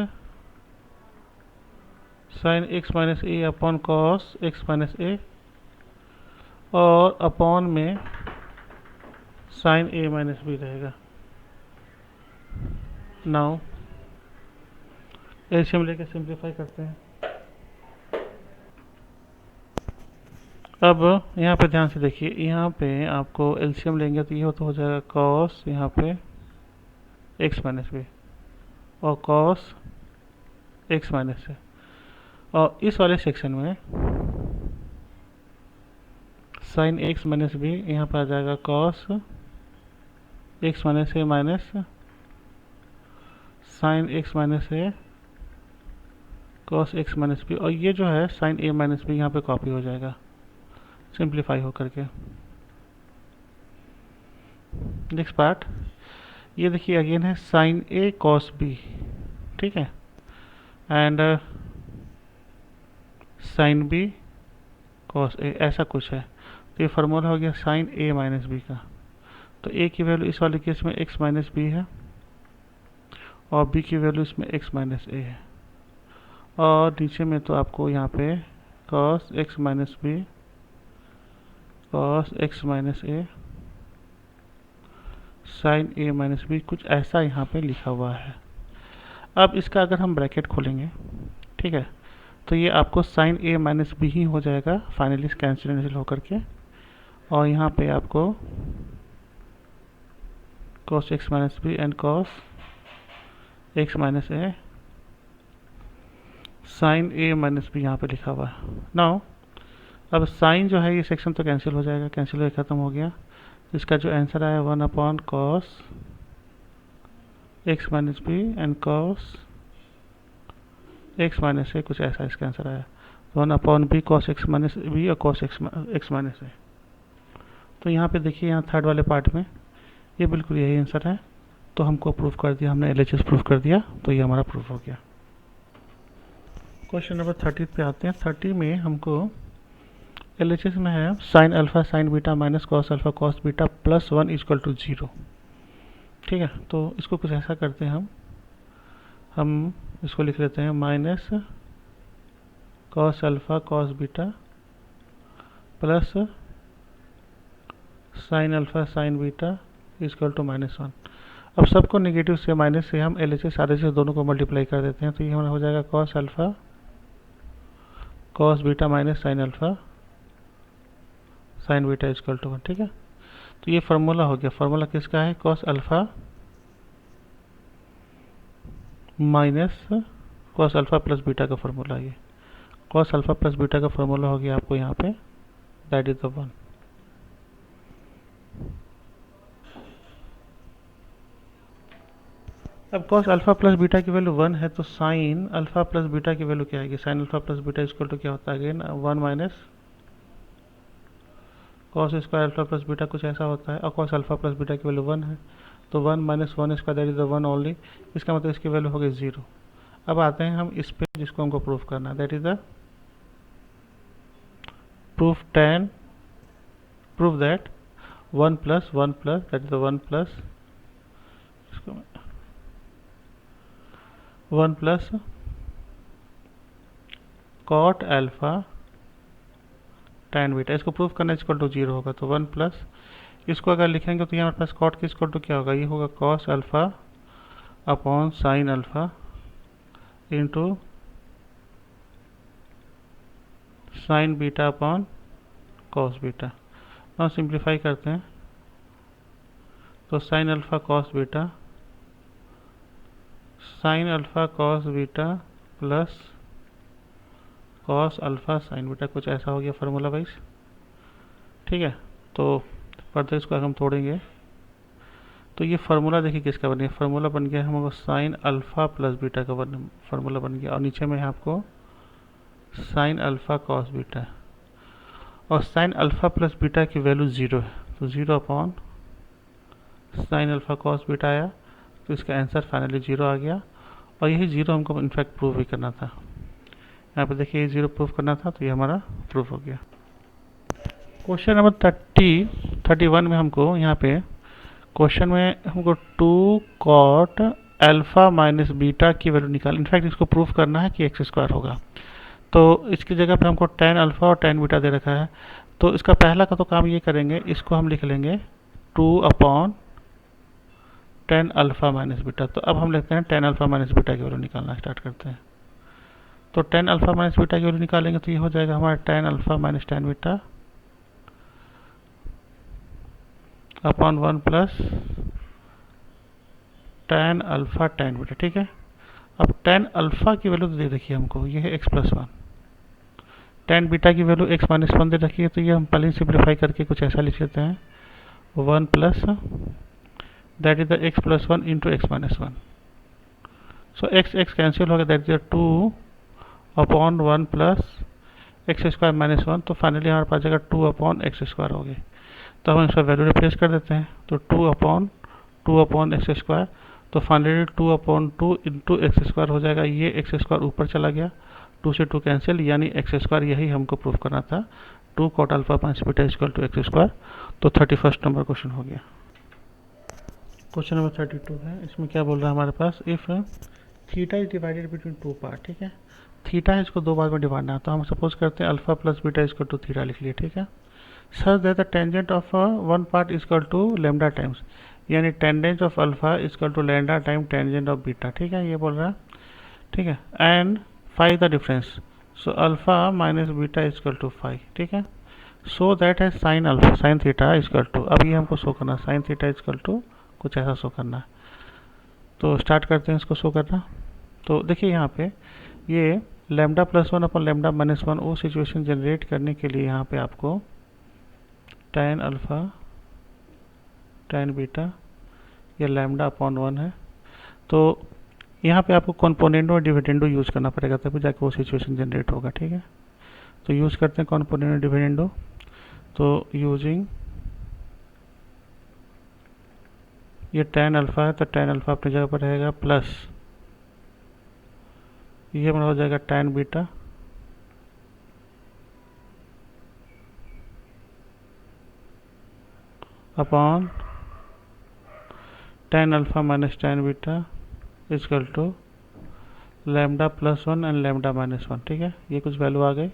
sine x minus A upon cos x minus A और अपॉन में साइन ए माइनस बी रहेगा। नाउ एलसीएम लेके सिंप्लीफाई करते हैं। अब यहाँ पे ध्यान से देखिए, यहाँ पे आपको एलसीएम लेंगे तो ये तो हो जाएगा कॉस यहाँ पे एक्स माइनस बी और कॉस एक्स माइनस से, और इस वाले सेक्शन में साइन एक्स माइनस बी यहाँ पर आ जाएगा cos x minus A minus sine x minus A cos x minus B, और ये जो है साइन ए माइनस बी यहाँ पे कॉपी हो जाएगा सिंप्लीफाई हो करके। नेक्स्ट पार्ट ये देखिए अगेन है साइन ए कॉस बी, ठीक है, and sine B cos A, ऐसा कुछ है। तो ये फार्मूला हो गया साइन ए माइनस बी का। तो ए की वैल्यू इस वाले केस में एक्स माइनस बी है और बी की वैल्यू इसमें एक्स माइनस ए है, और नीचे में तो आपको यहाँ पे cos x minus B cos x minus A sine A minus B कुछ ऐसा यहाँ पे लिखा हुआ है। अब इसका अगर हम ब्रैकेट खोलेंगे, ठीक है, तो ये आपको साइन ए माइनस बी ही हो जाएगा फाइनली कैंसिल होकर के, और यहाँ पे आपको cos x minus B and cos x minus A sine A minus B यहाँ पे लिखा हुआ है। नाउ अब साइन जो है ये सेक्शन तो कैंसिल हो जाएगा, कैंसिल होकर ख़त्म हो गया। इसका जो आंसर आया 1 upon cos x minus B and cos x minus a, कुछ ऐसा इसका आंसर आया 1 upon b cos x minus B और कॉस एक्स माइनस ए। तो यहाँ पे देखिए, यहाँ थर्ड वाले पार्ट में ये बिल्कुल यही आंसर है। तो हमको प्रूफ कर दिया, हमने एलएचएस प्रूफ कर दिया, तो ये हमारा प्रूफ हो गया। क्वेश्चन नंबर 30 पे आते हैं। 30 में हमको एलएचएस में है sine alpha sine beta minus cos alpha cos beta plus 1 equal to 0, ठीक है। तो इसको कुछ ऐसा करते हैं, हम इसको लिख लेते हैं minus cos alpha cos beta plus sine alpha sine beta equal to -1। अब सबको नेगेटिव से माइनस से हम एलएचएस आरएचएस दोनों को मल्टीप्लाई कर देते हैं, तो ये हमारा हो जाएगा cos alpha cos beta minus sine alpha sine beta equal to 1, ठीक है। तो ये फार्मूला हो गया। फार्मूला किसका है? Cos alpha minus cos alpha plus beta का फार्मूला है। ये कॉस अल्फा प्लस बीटा का फार्मूला हो गया आपको यहाँ पे, दैट इज द 1। अब कॉस अल्फा प्लस बीटा की वैल्यू 1 है, तो साइन अल्फा प्लस बीटा की वैल्यू क्या आएगी? Sine alpha plus beta equal to क्या होता है? Again 1 minus cos square alpha plus beta, कुछ ऐसा होता है। और कॉस अल्फा प्लस बीटा की वैल्यू 1 है, तो 1 minus 1 square that is the 1 only. इसका मतलब इसकी वैल्यू हो गई 0। अब आते हैं हम इस पे जिसको हमको प्रूफ करना है, that is the proof that 1 plus 1 plus that is the 1 plus 1 plus cot alpha tan beta, इसको प्रूफ करना इक्वल टू 0 होगा। तो 1 प्लस इसको अगर लिखेंगे तो यहाँ हमारे पास कॉट के इक्वल टू क्या होगा? ये होगा cos alpha upon sine alpha into sine beta upon cos beta. now simplify करते हैं, तो sine alpha cos beta sine alpha cos beta plus cos alpha sine beta, कुछ ऐसा हो गया फार्मूला वाइज, ठीक है। तो फर्दर इसको अगर हम तोड़ेंगे तो ये फार्मूला देखिए किसका बन गया? फार्मूला बन गया हमारा साइन अल्फा प्लस बीटा का फार्मूला बन गया, और नीचे में है आपको साइन अल्फा कॉस बीटा, और साइन अल्फा प्लस बीटा की वैल्यू 0 है, तो 0 upon sine alpha cos beta आया, तो इसका आंसर फाइनली 0 आ गया। और यही 0 हमको इनफैक्ट प्रूव भी करना था। यहाँ पे देखिए ये 0 प्रूफ करना था, तो ये हमारा प्रूफ हो गया। क्वेश्चन नंबर 31 में हमको यहाँ पे क्वेश्चन में हमको 2 cot अल्फा माइनस बीटा की वैल्यू निकाल, इनफैक्ट इसको प्रूफ करना है कि एक्स स्क्वायर होगा। तो इसकी जगह पे हमको tan अल्फा और tan बीटा दे रखा है। तो इसका पहला का तो काम ये करेंगे, इसको हम लिख लेंगे 2/tan अल्फा माइनस बीटा। तो अब हम लिखते हैं tan अल्फा माइनस बीटा की वैल्यू निकालना स्टार्ट करते हैं। तो tan अल्फा माइनस बीटा की वैल्यू निकालेंगे तो ये हो जाएगा हमारा tan alpha minus tan beta upon 1 plus tan alpha tan beta. ठीक है, अब tan अल्फा की वैल्यू तो दे रखी है हमको, ये है x+1। tan बीटा की वैल्यू x-1 दे रखी है, तो ये हम पहले सिंप्लीफाई करके कुछ ऐसा लिख लेते हैं 1 plus that is the x+1 into x-1। So x cancel हो गया, दैट इज 2/1 प्लस x² - 1। तो फाइनली हमारे पास जगह 2/x² हो गई। तो हम इसका वैल्यू रिप्लेस कर देते हैं, तो 2/2/x²। तो फाइनली 2/2 इंटू x² हो जाएगा। ये x² ऊपर चला गया, 2 से 2 कैंसिल, यानी x²। यही हमको प्रूफ करना था, 2 cot alpha minus beta equal to x²। तो 31st नंबर क्वेश्चन हो गया। क्वेश्चन नंबर 32 है, इसमें क्या बोल रहा है हमारे पास, if theta is divided between 2 part. ठीक है, थीटा है, इसको 2 बार में डिवाइड ना, तो हम सपोज करते हैं alpha plus beta equal to theta लिख लिए। ठीक है, such that the tangent of one part equal to lambda times, यानी tangent of alpha equal to lambda time tangent of beta. ठीक है, ये बोल रहा है। ठीक है, and find the difference. So alpha minus beta equal to 5। ठीक है, सो दैट है sine alpha sine theta equal to, अब ये हमको शो करना, साइन थीटा इक्वल टू कुछ ऐसा शो करना है। तो स्टार्ट करते हैं इसको शो करना। तो देखिए यहाँ पे ये λ+1 अपन λ-1 वो सिचुएशन जनरेट करने के लिए यहाँ पे आपको tan अल्फा tan बीटा ये λ/1 है। तो यहाँ पे आपको कॉम्पोनेंटो और डिविडेंडो यूज करना पड़ेगा, तभी जाके वो सिचुएशन जनरेट होगा। ठीक है, तो यूज करते हैं कॉम्पोनेंट और डिविडेंडो। तो यूजिंग ये tan अल्फा है, तो tan अल्फा अपनी जगह पर रहेगा, प्लस ये हमारा हो जाएगा tan beta upon tan alpha minus tan beta equal to λ+1 and λ-1। ठीक है, ये कुछ वैल्यू आ गई।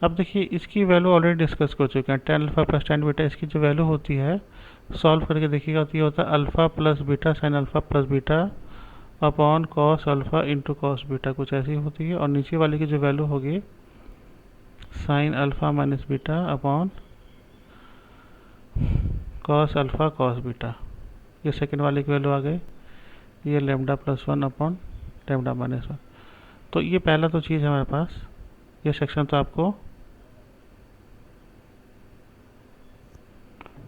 अब देखिए इसकी वैल्यू ऑलरेडी डिस्कस कर चुके हैं, tan alpha plus tan beta, इसकी जो वैल्यू होती है सॉल्व करके देखिएगा, तो ये होता है alpha plus beta sine alpha plus beta upon cos alpha into cos beta, कुछ ऐसी होती है। और नीचे वाले की जो वैल्यू होगी sine alpha minus beta upon cos alpha cos beta, ये सेकेंड वाले की वैल्यू आ गई, ये λ+1 अपॉन λ-1। तो ये पहला तो चीज़ है हमारे पास, ये सेक्शन तो आपको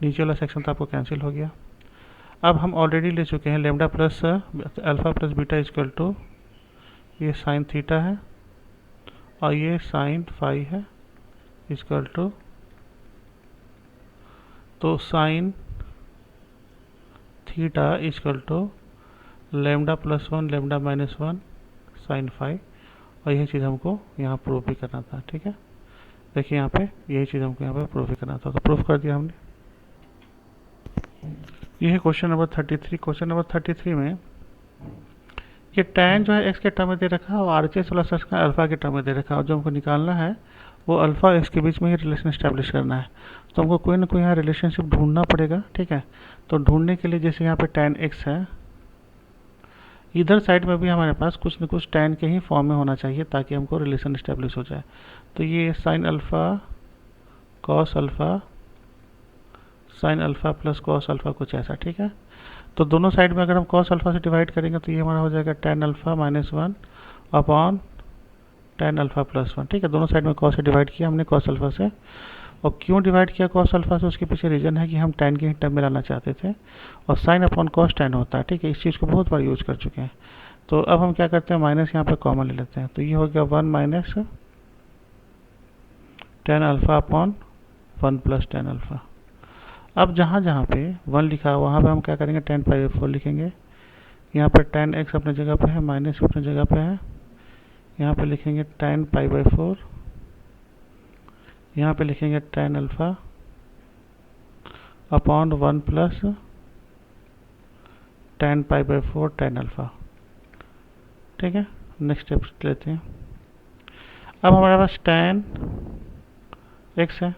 नीचे वाला सेक्शन तो आपको कैंसिल हो गया। अब हम ऑलरेडी ले चुके हैं λ plus alpha plus beta equal to ये साइन थीटा है और ये साइन फाई है इक्वल टू, तो sine theta equal to λ+1 λ-1 sine phi. और यही चीज़ हमको यहाँ प्रूव भी करना था। ठीक है, देखिए यहाँ पे यही चीज़ हमको यहाँ पे प्रूव भी करना था, तो प्रूव कर दिया हमने। ये है क्वेश्चन नंबर 33। क्वेश्चन नंबर 33 में ये tan जो है x के टर्म में दे रखा है और RHS वाला सेक्शन अल्फा के टर्म में दे रखा है, और जो हमको निकालना है वो अल्फा x के बीच में ही रिलेशन स्टैब्लिश करना है। तो हमको कोई ना कोई यहाँ रिलेशनशिप ढूंढना पड़ेगा। ठीक है, तो ढूंढने के लिए जैसे यहाँ पे tan x है, इधर साइड में भी हमारे पास कुछ न कुछ tan के ही फॉर्म में होना चाहिए ताकि हमको रिलेशन स्टैब्लिश हो जाए। तो ये sine alpha cos alpha sign alpha plus cos alpha कुछ ऐसा। ठीक है, तो दोनों साइड में अगर हम कॉस अल्फा से डिवाइड करेंगे तो ये हमारा हो जाएगा tan alpha -1 upon tan alpha +1। ठीक है, दोनों साइड में कॉस से डिवाइड किया हमने कॉस अल्फा से। और क्यों डिवाइड किया कॉस अल्फा से, उसके पीछे रीजन है कि हम tan के ही टर्म में लाना चाहते थे, और साइन अपॉन कॉस tan होता है। ठीक है, इस चीज़ को बहुत बार यूज कर चुके हैं। तो अब हम क्या करते हैं, माइनस यहाँ पे कॉमन ले लेते हैं, तो ये हो गया 1 minus tan alpha upon 1 plus tan alpha. अब जहाँ जहाँ पे 1 लिखा है वहाँ पे हम क्या करेंगे, tan π/4 लिखेंगे। यहाँ पे tan x अपने जगह पे है, माइनस अपने जगह पे है, यहाँ पे लिखेंगे tan π/4, यहाँ पे लिखेंगे tan alpha upon 1 plus tan pi by 4 tan alpha. ठीक है, नेक्स्ट स्टेप लेते हैं। अब हमारे पास tan x है,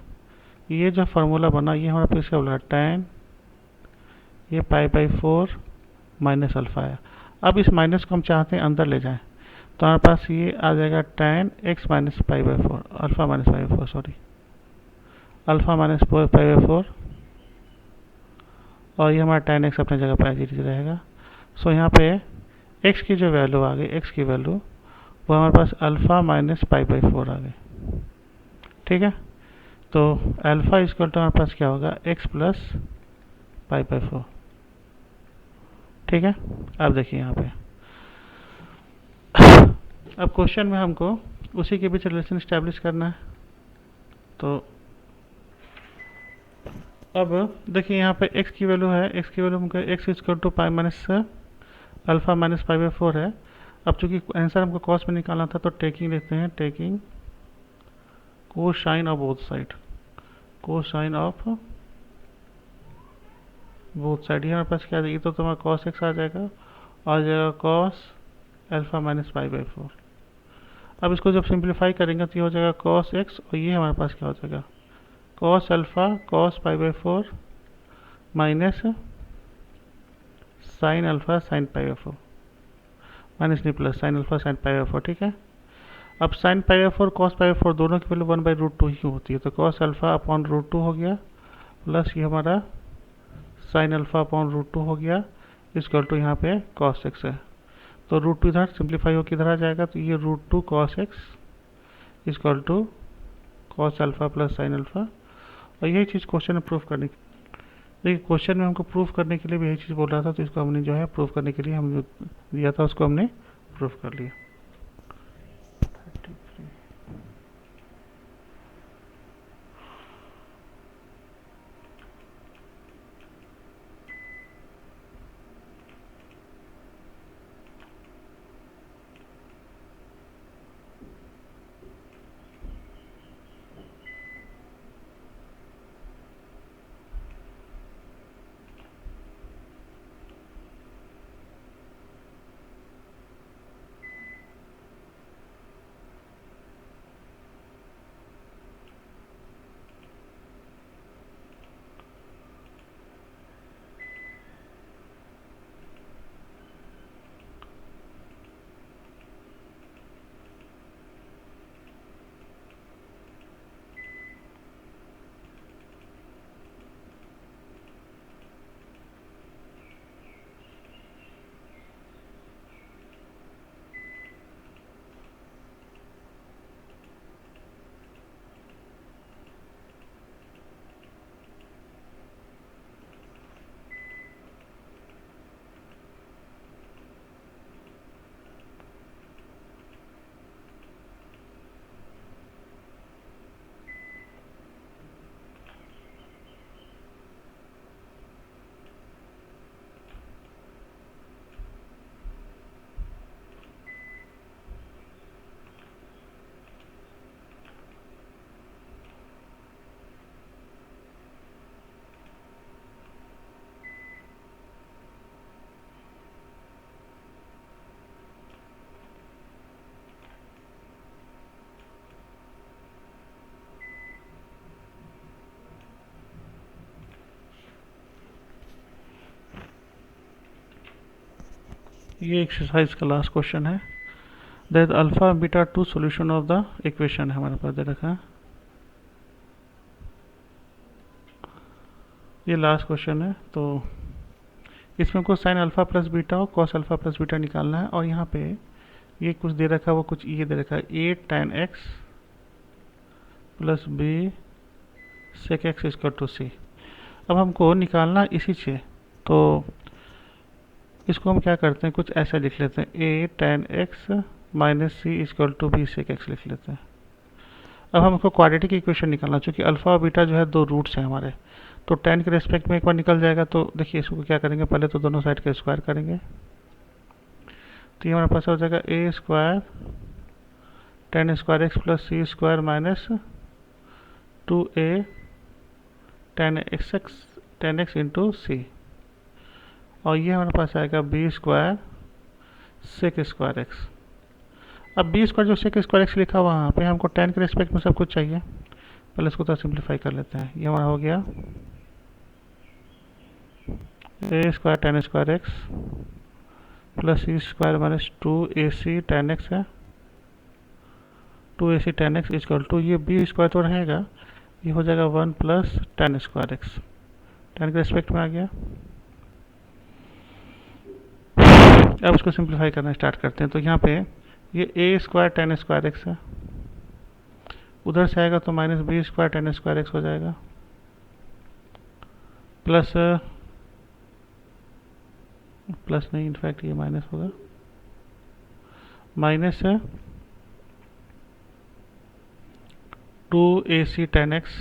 ये जो फार्मूला बना ये हमारे पास क्या बोला, tan ये पाई बाई 4 माइनस अल्फ़ा है। अब इस माइनस को हम चाहते हैं अंदर ले जाएं, तो हमारे पास ये आ जाएगा tan x minus pi by 4, alpha minus pi by 4, sorry, alpha minus pi by 4, और ये हमारा tan x अपने जगह पर एज इट इज रहेगा। सो यहाँ पे x की जो वैल्यू आ गई, x की वैल्यू वो हमारे पास अल्फ़ा माइनस पाई बाई 4 आ गई। ठीक है, तो अल्फ़ा इक्वल टू हमारे पास क्या होगा, x प्लस पाई बाई 4। ठीक है, अब देखिए यहाँ पे अब क्वेश्चन में हमको उसी के बीच रिलेशन इस्टेब्लिश करना है। तो अब देखिए यहाँ पे x की वैल्यू है, x की वैल्यू हमको x equal to pi minus alpha minus pi by 4 है। अब चूंकि आंसर हमको कॉस में निकालना था तो टेकिंग लेते हैं, taking cosine of both side, cosine of both side. ये हमारे पास क्या आ जाएगी, तो तुम्हारा कॉस एक्स आ जाएगा, आ जाएगा cos alpha minus pi by 4। अब इसको जब सिंप्लीफाई करेंगे तो ये हो जाएगा कॉस एक्स, और ये हमारे पास क्या हो जाएगा, cos alpha cos pi by 4 minus sine alpha sine pi by 4, minus नहीं plus sine alpha sine pi by 4। ठीक है, अब sine pi by 4 cos pi by 4 दोनों की वैल्यू 1 बाई रूट 2 ही होती है, तो कॉस अल्फ़ा अपॉन रूट 2 हो गया, प्लस ये हमारा साइन अल्फ़ा अपॉन रूट 2 हो गया, इक्वल टू यहाँ पे कॉस एक्स है। तो रूट 2 इधर सिंप्लीफाई होकर इधर आ जाएगा, तो ये root 2 cos x equal to cos alpha plus sine alpha. और यही चीज़ क्वेश्चन में प्रूफ करने की, देखिए क्वेश्चन में हमको प्रूफ करने के लिए भी यही चीज़ बोल रहा था, तो इसको हमने जो है प्रूफ करने के लिए हम जो दिया था उसको हमने प्रूफ कर लिया। ये एक्सरसाइज का लास्ट क्वेश्चन है। That alpha beta 2 solution of the equation है हमारे पास दे रखा है। ये लास्ट क्वेश्चन है, तो इसमें को साइन अल्फा प्लस बीटा और कॉस अल्फा प्लस बीटा निकालना है, और यहाँ पे ये कुछ दे रखा है, वो कुछ ये दे रखा है, a tan x plus b sec x equal to c. अब हमको निकालना इसी से, तो इसको हम क्या करते हैं, कुछ ऐसा लिख लेते हैं, A tan x minus C equal to B sec x लिख लेते हैं। अब हमको क्वाड्रेटिक इक्वेशन निकालना, चूँकि अल्फा और बीटा जो है दो रूट्स हैं हमारे, तो tan के रेस्पेक्ट में एक बार निकल जाएगा। तो देखिए इसको क्या करेंगे, पहले तो दोनों साइड का स्क्वायर करेंगे, तो ये हमारे पास हो जाएगा ए square tan square x plus सी square minus 2a tan x x 10x into c, और ये हमारे पास आएगा b square sec square x. अब बी स्क्वायर जो सेक स्क्वायर एक्स लिखा हुआ वहाँ पे हमको टेन के रिस्पेक्ट में सब कुछ चाहिए, पहले इसको थोड़ा सिंप्लीफाई कर लेते हैं। ये हमारा हो गया a square tan square x plus C square minus two A C tan x है, two A C tan x is equal to ये बी स्क्वायर तो रहेगा, ये हो जाएगा one plus tan square x, tan के रिस्पेक्ट में आ गया। अब इसको सिंप्लीफाई करना स्टार्ट करते हैं। तो यहाँ पे ये A square tan square x है, उधर से आएगा तो minus B square tan square x हो जाएगा, प्लस प्लस नहीं इनफैक्ट ये माइनस होगा, माइनस है टू ए सी टेन एक्स,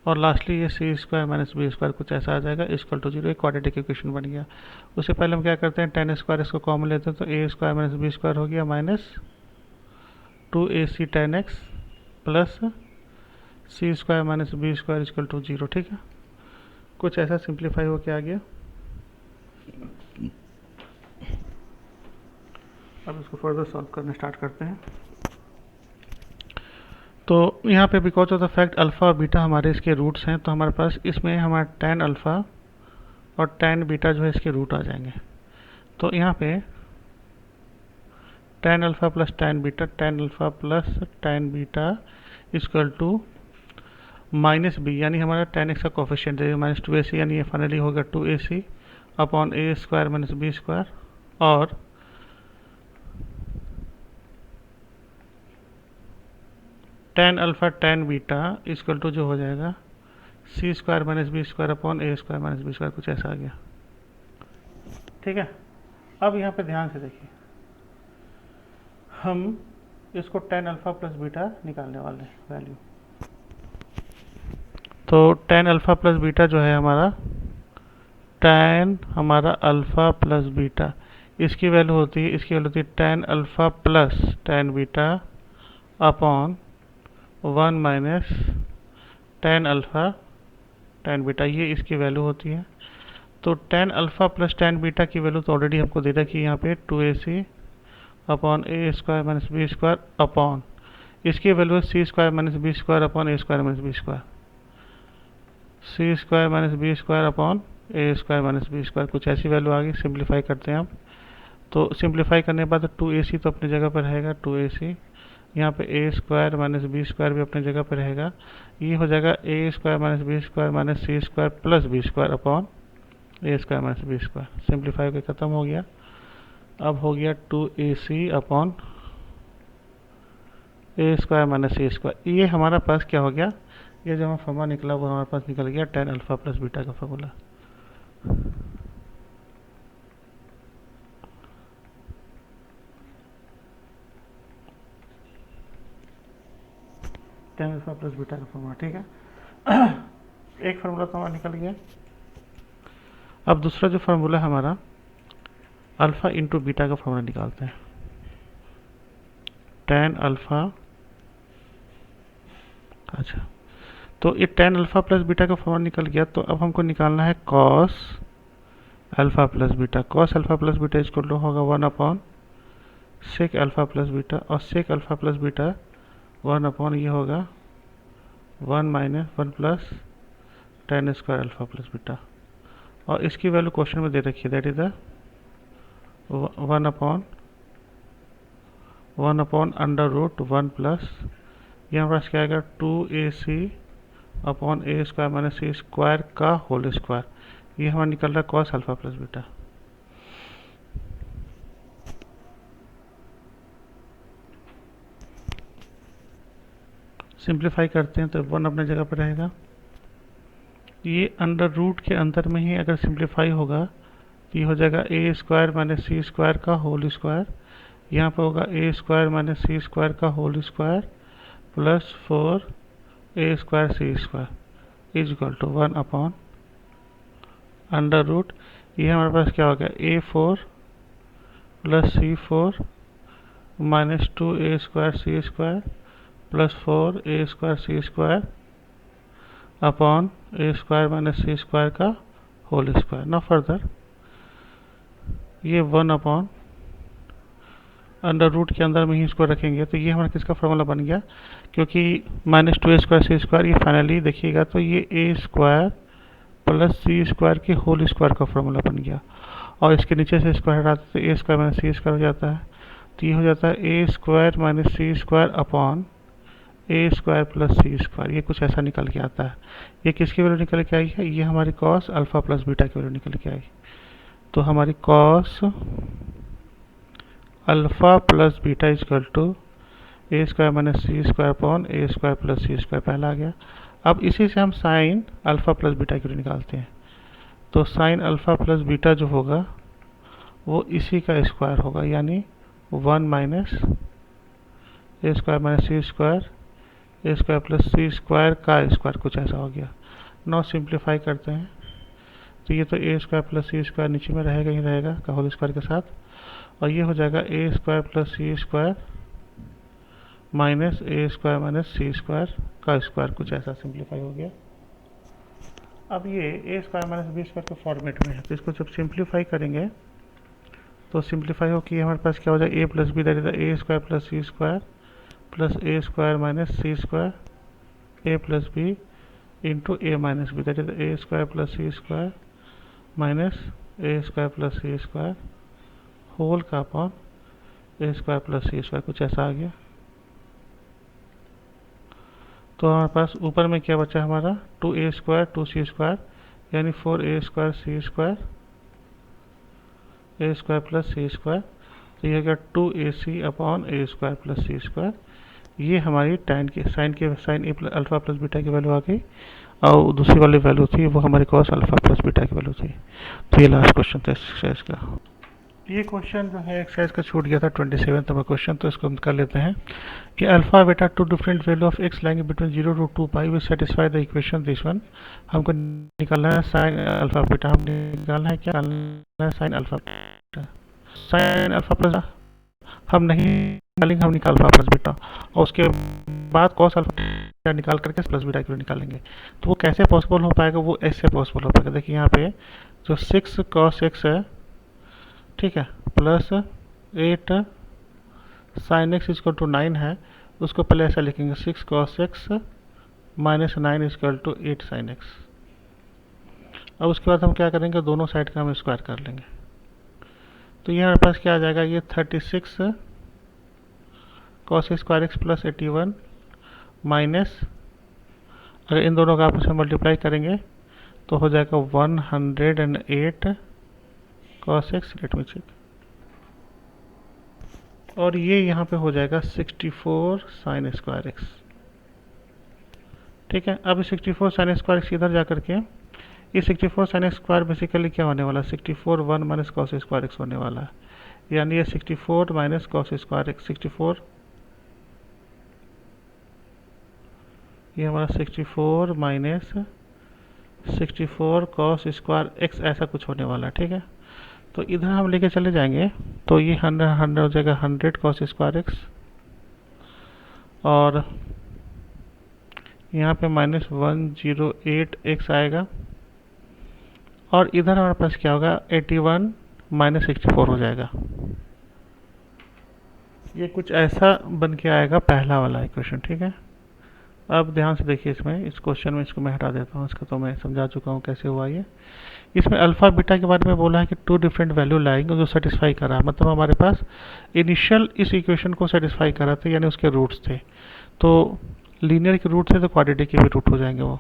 और लास्टली ये C square minus B square कुछ ऐसा आ जाएगा इक्वल टू जीरो। एक क्वाड्रेटिक इक्वेशन बन गया। उससे पहले हम क्या करते हैं, टेन स्क्वायर इसको कॉमन लेते हैं, तो A square minus B square हो गया minus two A C tan x plus C square minus B square equal to zero. ठीक है, कुछ ऐसा सिंप्लीफाई होके आ गया। अब इसको फर्दर सॉल्व करना स्टार्ट करते हैं। तो यहाँ पे because of the fact alpha और बीटा हमारे इसके रूट्स हैं, तो हमारे पास इसमें हमारा टेन अल्फ़ा और टेन बीटा जो है इसके रूट आ जाएंगे। तो यहाँ पे tan alpha plus tan beta, tan alpha plus tan beta equal to minus B, यानी हमारा टेन एक्स का कोफिशिएंट है माइनस टू ए सी, यानी ये फाइनली होगा टू ए सी अपॉन ए स्क्वायर माइनस बी स्क्वायर, और tan alpha tan beta equal to जो हो जाएगा c square minus B square upon ए स्क्वायर माइनस बी स्क्वायर, कुछ ऐसा आ गया। ठीक है, अब यहाँ पे ध्यान से देखिए, हम इसको टेन अल्फ़ा प्लस बीटा निकालने वाले हैं वैल्यू। तो टेन अल्फ़ा प्लस बीटा जो है हमारा, टेन हमारा अल्फ़ा प्लस बीटा, इसकी वैल्यू होती है, इसकी वैल्यू होती है tan alpha plus tan beta upon one minus tan alpha tan beta, ये इसकी वैल्यू होती है। तो tan alpha plus tan beta की वैल्यू तो ऑलरेडी हमको दे रखी है यहाँ पे टू ए सी अपॉन ए square minus B square upon, इसकी वैल्यू है c square minus B square upon ए स्क्वायर माइनस बी स्क्वायर, सी square minus B square upon ए स्क्वायर माइनस बी स्क्वायर, कुछ ऐसी वैल्यू आ गई। सिंप्लीफाई करते हैं अब, तो सिंप्लीफाई करने के बाद टू ए सी तो अपनी जगह पर रहेगा, टू ए सी, यहाँ पे a square minus B square भी अपनी जगह पर रहेगा, ये हो जाएगा ए square minus B square minus सी square plus B square upon ए square minus B square. Simplify होकर ख़त्म हो गया। अब हो गया टू ए सी अपॉन ए स्क्वायर माइनस सी स्क्वायर। ये हमारा पास क्या हो गया, ये जो हमारा फॉर्मूला निकला वो हमारे पास निकल गया टेन अल्फ़ा प्लस बीटा का formula. Ten alpha plus beta का फॉर्मूला, ठीक है। एक फार्मूला तो हमारा निकल गया। अब दूसरा जो फार्मूला है हमारा, अल्फ़ा इंटू बीटा का फार्मूला निकालते हैं। टेन अल्फ़ा, अच्छा, तो ये टेन अल्फ़ा प्लस बीटा का फॉर्मूला निकल गया। तो अब हमको निकालना है cos alpha plus beta. Cos alpha plus beta इसको लो होगा one upon sec alpha plus beta, और sec alpha plus beta one upon ये होगा one minus one plus tan square alpha plus beta, और इसकी वैल्यू क्वेश्चन में दे रखी है, that is the one upon under root one plus, ये हमारे पास क्या आएगा टू ए सी अपॉन ए स्क्वायर माइनस सी स्क्वायर का होल स्क्वायर। ये हमारा निकल रहा है cos alpha plus beta. Simplify करते हैं तो वन अपने जगह पर रहेगा। ये अंडर रूट के अंदर में ही अगर सिंप्लीफाई होगा तो ये हो जाएगा ए स्क्वायर माइनस सी स्क्वायर का होल स्क्वायर, यहाँ पर होगा A square minus C square का whole square plus four A square C square is equal to one upon under root, ये हमारे पास क्या हो गया A four plus C four minus two A square C square plus four A square C square upon A square minus C square का whole square. ना further ये 1 upon under root के अंदर में ही इसको रखेंगे, तो ये हमारा किसका फॉर्मूला बन गया, क्योंकि minus two A square C square, ये फाइनली देखिएगा तो ये A square plus C square के होल स्क्वायर का फॉर्मूला बन गया। और इसके नीचे से स्क्वायर हटाते तो A square minus C square हो जाता है, तो ये हो जाता है A square minus C square upon A square plus C square. ये कुछ ऐसा निकल के आता है। ये किसकी वैल्यू निकल के आई है, ये हमारी कॉस अल्फा प्लस बीटा की वैल्यू निकल के आई। तो हमारी cos alpha plus beta is equal to A square minus C square upon A square plus C square पहला आ गया। अब इसी से हम साइन अल्फा प्लस बीटा की वैल्यू निकालते हैं। तो साइन अल्फा प्लस बीटा जो होगा वो इसी का स्क्वायर होगा, यानी 1 minus A square minus C square A square plus C square का स्क्वायर, कुछ ऐसा हो गया। नौ सिंप्लीफाई करते हैं तो ये तो A square plus C square नीचे में रहेगा ही रहेगा का होल स्क्वायर के साथ, और ये हो जाएगा ए स्क्वायर प्लस सी स्क्वायर माइनस ए स्क्वायर माइनस सी स्क्वायर का स्क्वायर, कुछ ऐसा सिंप्लीफाई हो गया। अब ये A square minus B square के फॉर्मेट में है, तो इसको जब सिंप्लीफाई करेंगे तो सिंप्लीफाई हो कि हमारे पास क्या हो जाए, a plus b that is a square plus C square plus A square minus C square a plus b into a minus b that is a square plus C square minus A square plus C square whole का upon ए square plus सी square, कुछ ऐसा आ गया। तो हमारे पास ऊपर में क्या बचा हमारा, 2a स्क्वायर 2c स्क्वायर यानी 4a square C square A square plus C square, तो ये हो गया 2ac अपॉन ए स्क्वायर प्लस सी स्क्वायर। ये हमारी टाइन की साइन ए अल्फा प्लस बीटा की वैल्यू आ गई, और दूसरी वाली वैल्यू थी वो हमारी कॉस अल्फा प्लस बीटा की वैल्यू थी। तो ये लास्ट क्वेश्चन था एक्सरसाइज का। ये क्वेश्चन जो है एक्सरसाइज का छूट गया था 27 नंबर क्वेश्चन, तो इसको हम कर लेते हैं कि alpha beta two different value of x lying between 0 to 2 pi will satisfy the equation this one. हमको निकालना है साइन अल्फा बीटा, हम निकालना है क्या, निकालना है sine alpha beta. Sign alpha plus हम नहीं निकालेंगे, हम निकाल अल्फा प्लस बीटा, और उसके बाद कॉस अल्फा निकाल करके प्लस बीटा की निकालेंगे। तो वो कैसे पॉसिबल हो पाएगा, वो ऐसे पॉसिबल हो पाएगा। देखिए यहाँ पे जो 6 cos x है, ठीक है, plus 8 sine x is equal to 9 है, उसको पहले ऐसा लिखेंगे 6 cos x minus 9 is equal to 8 sine x. अब उसके बाद हम क्या करेंगे, दोनों साइड का हम स्क्वायर कर लेंगे। तो ये हमारे पास क्या आ जाएगा, ये 36 cos square x plus 81 minus, अगर इन दोनों का आपस में मल्टीप्लाई करेंगे तो हो जाएगा 108 cos x, let me check, और ये यहाँ पे हो जाएगा 64 साइन स्क्वायर एक्स। ठीक है, अब 64 साइन स्क्वायर एक्स इधर जा करके ये 64 साइन स्क्वायर बेसिकली क्या होने वाला है, 64 1 माइनस कॉस स्क्वायर एक्स होने वाला है, यानी ये 64 माइनस कॉस स्क्वायर एक्स, 64 ये हमारा 64 माइनस 64 कॉस स्क्वायर एक्स ऐसा कुछ होने वाला है। ठीक है, तो इधर हम लेके चले जाएंगे तो ये 100 हो जाएगा 100 कॉस स्क्वायर एक्स, और यहाँ पे माइनस 108 एक्स आएगा, और इधर हमारे पास क्या होगा 81 माइनस 64 हो जाएगा। ये कुछ ऐसा बन के आएगा पहला वाला इक्वेशन। ठीक है, अब ध्यान से देखिए, इसमें इस क्वेश्चन में इसको मैं हटा देता हूँ, इसको तो मैं समझा चुका हूँ कैसे हुआ ये। इसमें अल्फा बीटा के बारे में बोला है कि 2 डिफरेंट वैल्यू लाएंगे जो सेटिस्फाई करा है, मतलब हमारे पास इनिशियल इस इक्वेशन को सेटिस्फाई करा था, यानी उसके रूट्स थे, तो लीनियर के रूट थे तो क्वाड्रेटिक के भी रूट हो जाएंगे वो।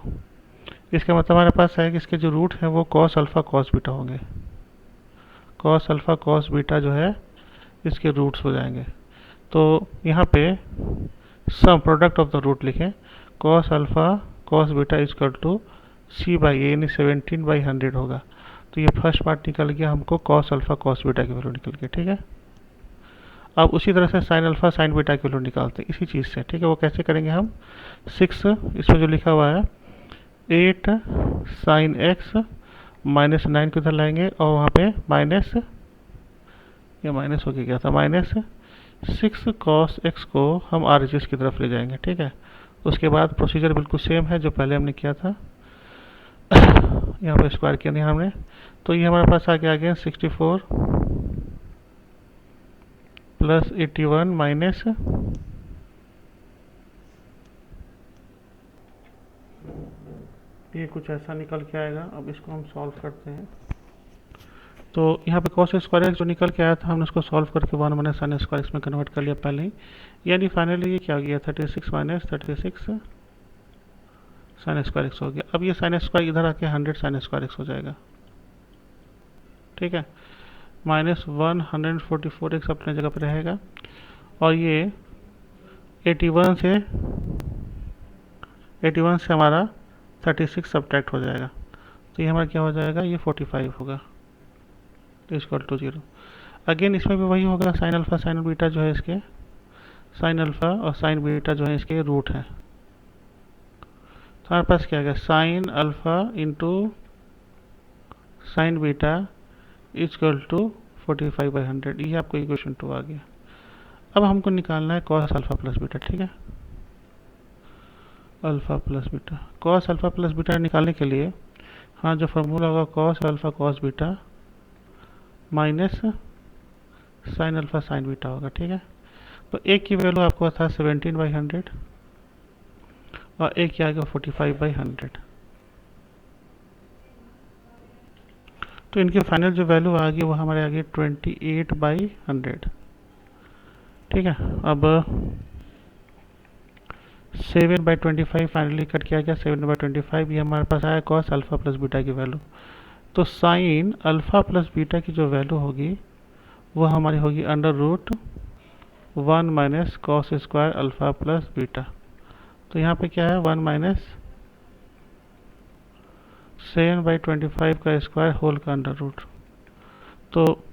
इसका मतलब हमारे पास है कि इसके जो रूट हैं वो कॉस अल्फा कॉस बीटा होंगे, कॉस अल्फा कॉस बीटा जो है इसके रूट्स हो जाएंगे। तो यहाँ पे sum product of the root लिखें, cos alpha cos beta is equal to c by a यानी 17/100 होगा। तो ये फर्स्ट पार्ट निकल गया हमको कॉस अल्फा कॉस बीटा की वैल्यू निकल गई। ठीक है, अब उसी तरह से साइन अल्फा साइन बीटा की वैल्यू निकालते हैं इसी चीज़ से। ठीक है, वो कैसे करेंगे हम, 6 इसमें जो लिखा हुआ है 8 साइन एक्स माइनस 9 को इधर लाएंगे, और वहाँ पे माइनस, ये माइनस हो गया था, माइनस 6 कॉस एक्स को हम आर एच एस की तरफ ले जाएंगे। ठीक है, उसके बाद प्रोसीजर बिल्कुल सेम है जो पहले हमने किया था। यहाँ पर स्क्वायर किया दिया हमने, तो ये हमारे पास आ गया अगेन 64 प्लस 81 माइनस ये कुछ ऐसा निकल के आएगा। अब इसको हम सॉल्व करते हैं। तो यहाँ पे कॉस स्क्वायर एक्स जो निकल के आया था हमने उसको सॉल्व करके 1 माइनस साइन स्क्वायर एक्स में कन्वर्ट कर लिया पहले ही, यानी फाइनली ये क्या हो गया 36 माइनस 36 साइन स्क्वायर एक्स हो गया। अब ये साइन स्क्वायर इधर आके 100 साइन स्क्वायर एक्स हो जाएगा, ठीक है। माइनस 144 एक्स अपने जगह पर रहेगा, और ये 81 से हमारा 36 सब्ट्रैक्ट हो जाएगा, तो ये हमारा क्या हो जाएगा, ये 45 होगा इक्वल टू 0। अगेन इसमें भी वही होगा, साइन अल्फा साइन बीटा जो है इसके, साइन अल्फा और साइन बीटा जो है इसके रूट है। तो हमारे पास क्या आ गया, sine alpha into sine beta equal to 45/100, ये आपको इक्वेशन 2 आ गया। अब हमको निकालना है कॉस अल्फा प्लस बीटा, ठीक है। Alpha plus beta, cos alpha plus beta निकालने के लिए हाँ जो फॉर्मूला होगा cos alpha cos beta minus sine alpha sine beta होगा, ठीक है। तो एक की वैल्यू आपको था 17/100 और एक की आ गया 45/100। तो इनकी फाइनल जो वैल्यू आ गई वो हमारे आ गई 28/100, ठीक है। अब 7/25 फाइनली कट किया गया, 7/25 ये हमारे पास आया कॉस अल्फा प्लस बीटा की वैल्यू। तो साइन अल्फा प्लस बीटा की जो वैल्यू होगी वो हमारी होगी √1 minus cos square alpha plus beta. तो यहाँ पे क्या है 1 माइनस 7/25 का स्क्वायर होल का √। तो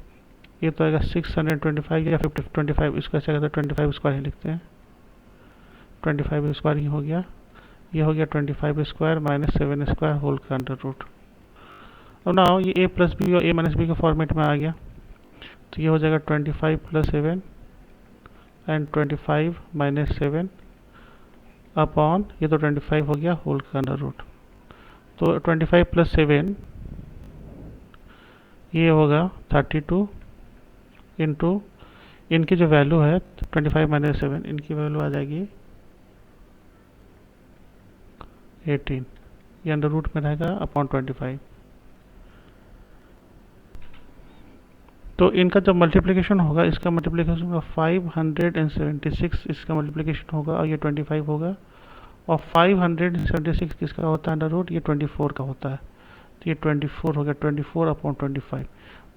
ये तो आएगा 625 या 25, इसको ऐसा कहते हैं 25 स्क्वायर ही लिखते हैं, 25 स्क्वायर ही हो गया। ये हो गया 25 स्क्वायर माइनस 7 स्क्वायर होल का √। अब ना ये a प्लस बी और a माइनस बी के फॉर्मेट में आ गया, तो ये हो जाएगा 25 प्लस 7 एंड 25 माइनस 7 अपॉन ये तो 25 हो गया होल का √। तो 25 प्लस 7 ये होगा 32 इंटू इनकी जो वैल्यू है 25 माइनस 7, इनकी वैल्यू आ जाएगी 18, ये अंडर रूट में रहेगा अपॉन 25। तो इनका जब मल्टीप्लिकेशन होगा, इसका मल्टीप्लिकेशन होगा 576, इसका मल्टीप्लिकेशन होगा और ये 25 होगा, और 576 किसका होता है अंडर रूट, ये 24 का होता है, तो ये 24 हो गया 24/25।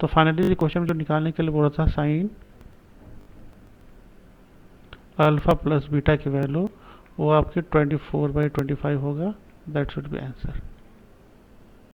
तो फाइनली क्वेश्चन जो निकालने के लिए बोला था साइन अल्फा प्लस बीटा की वैल्यू वो आपकी 24/25 होगा, दैट शुड बी आंसर।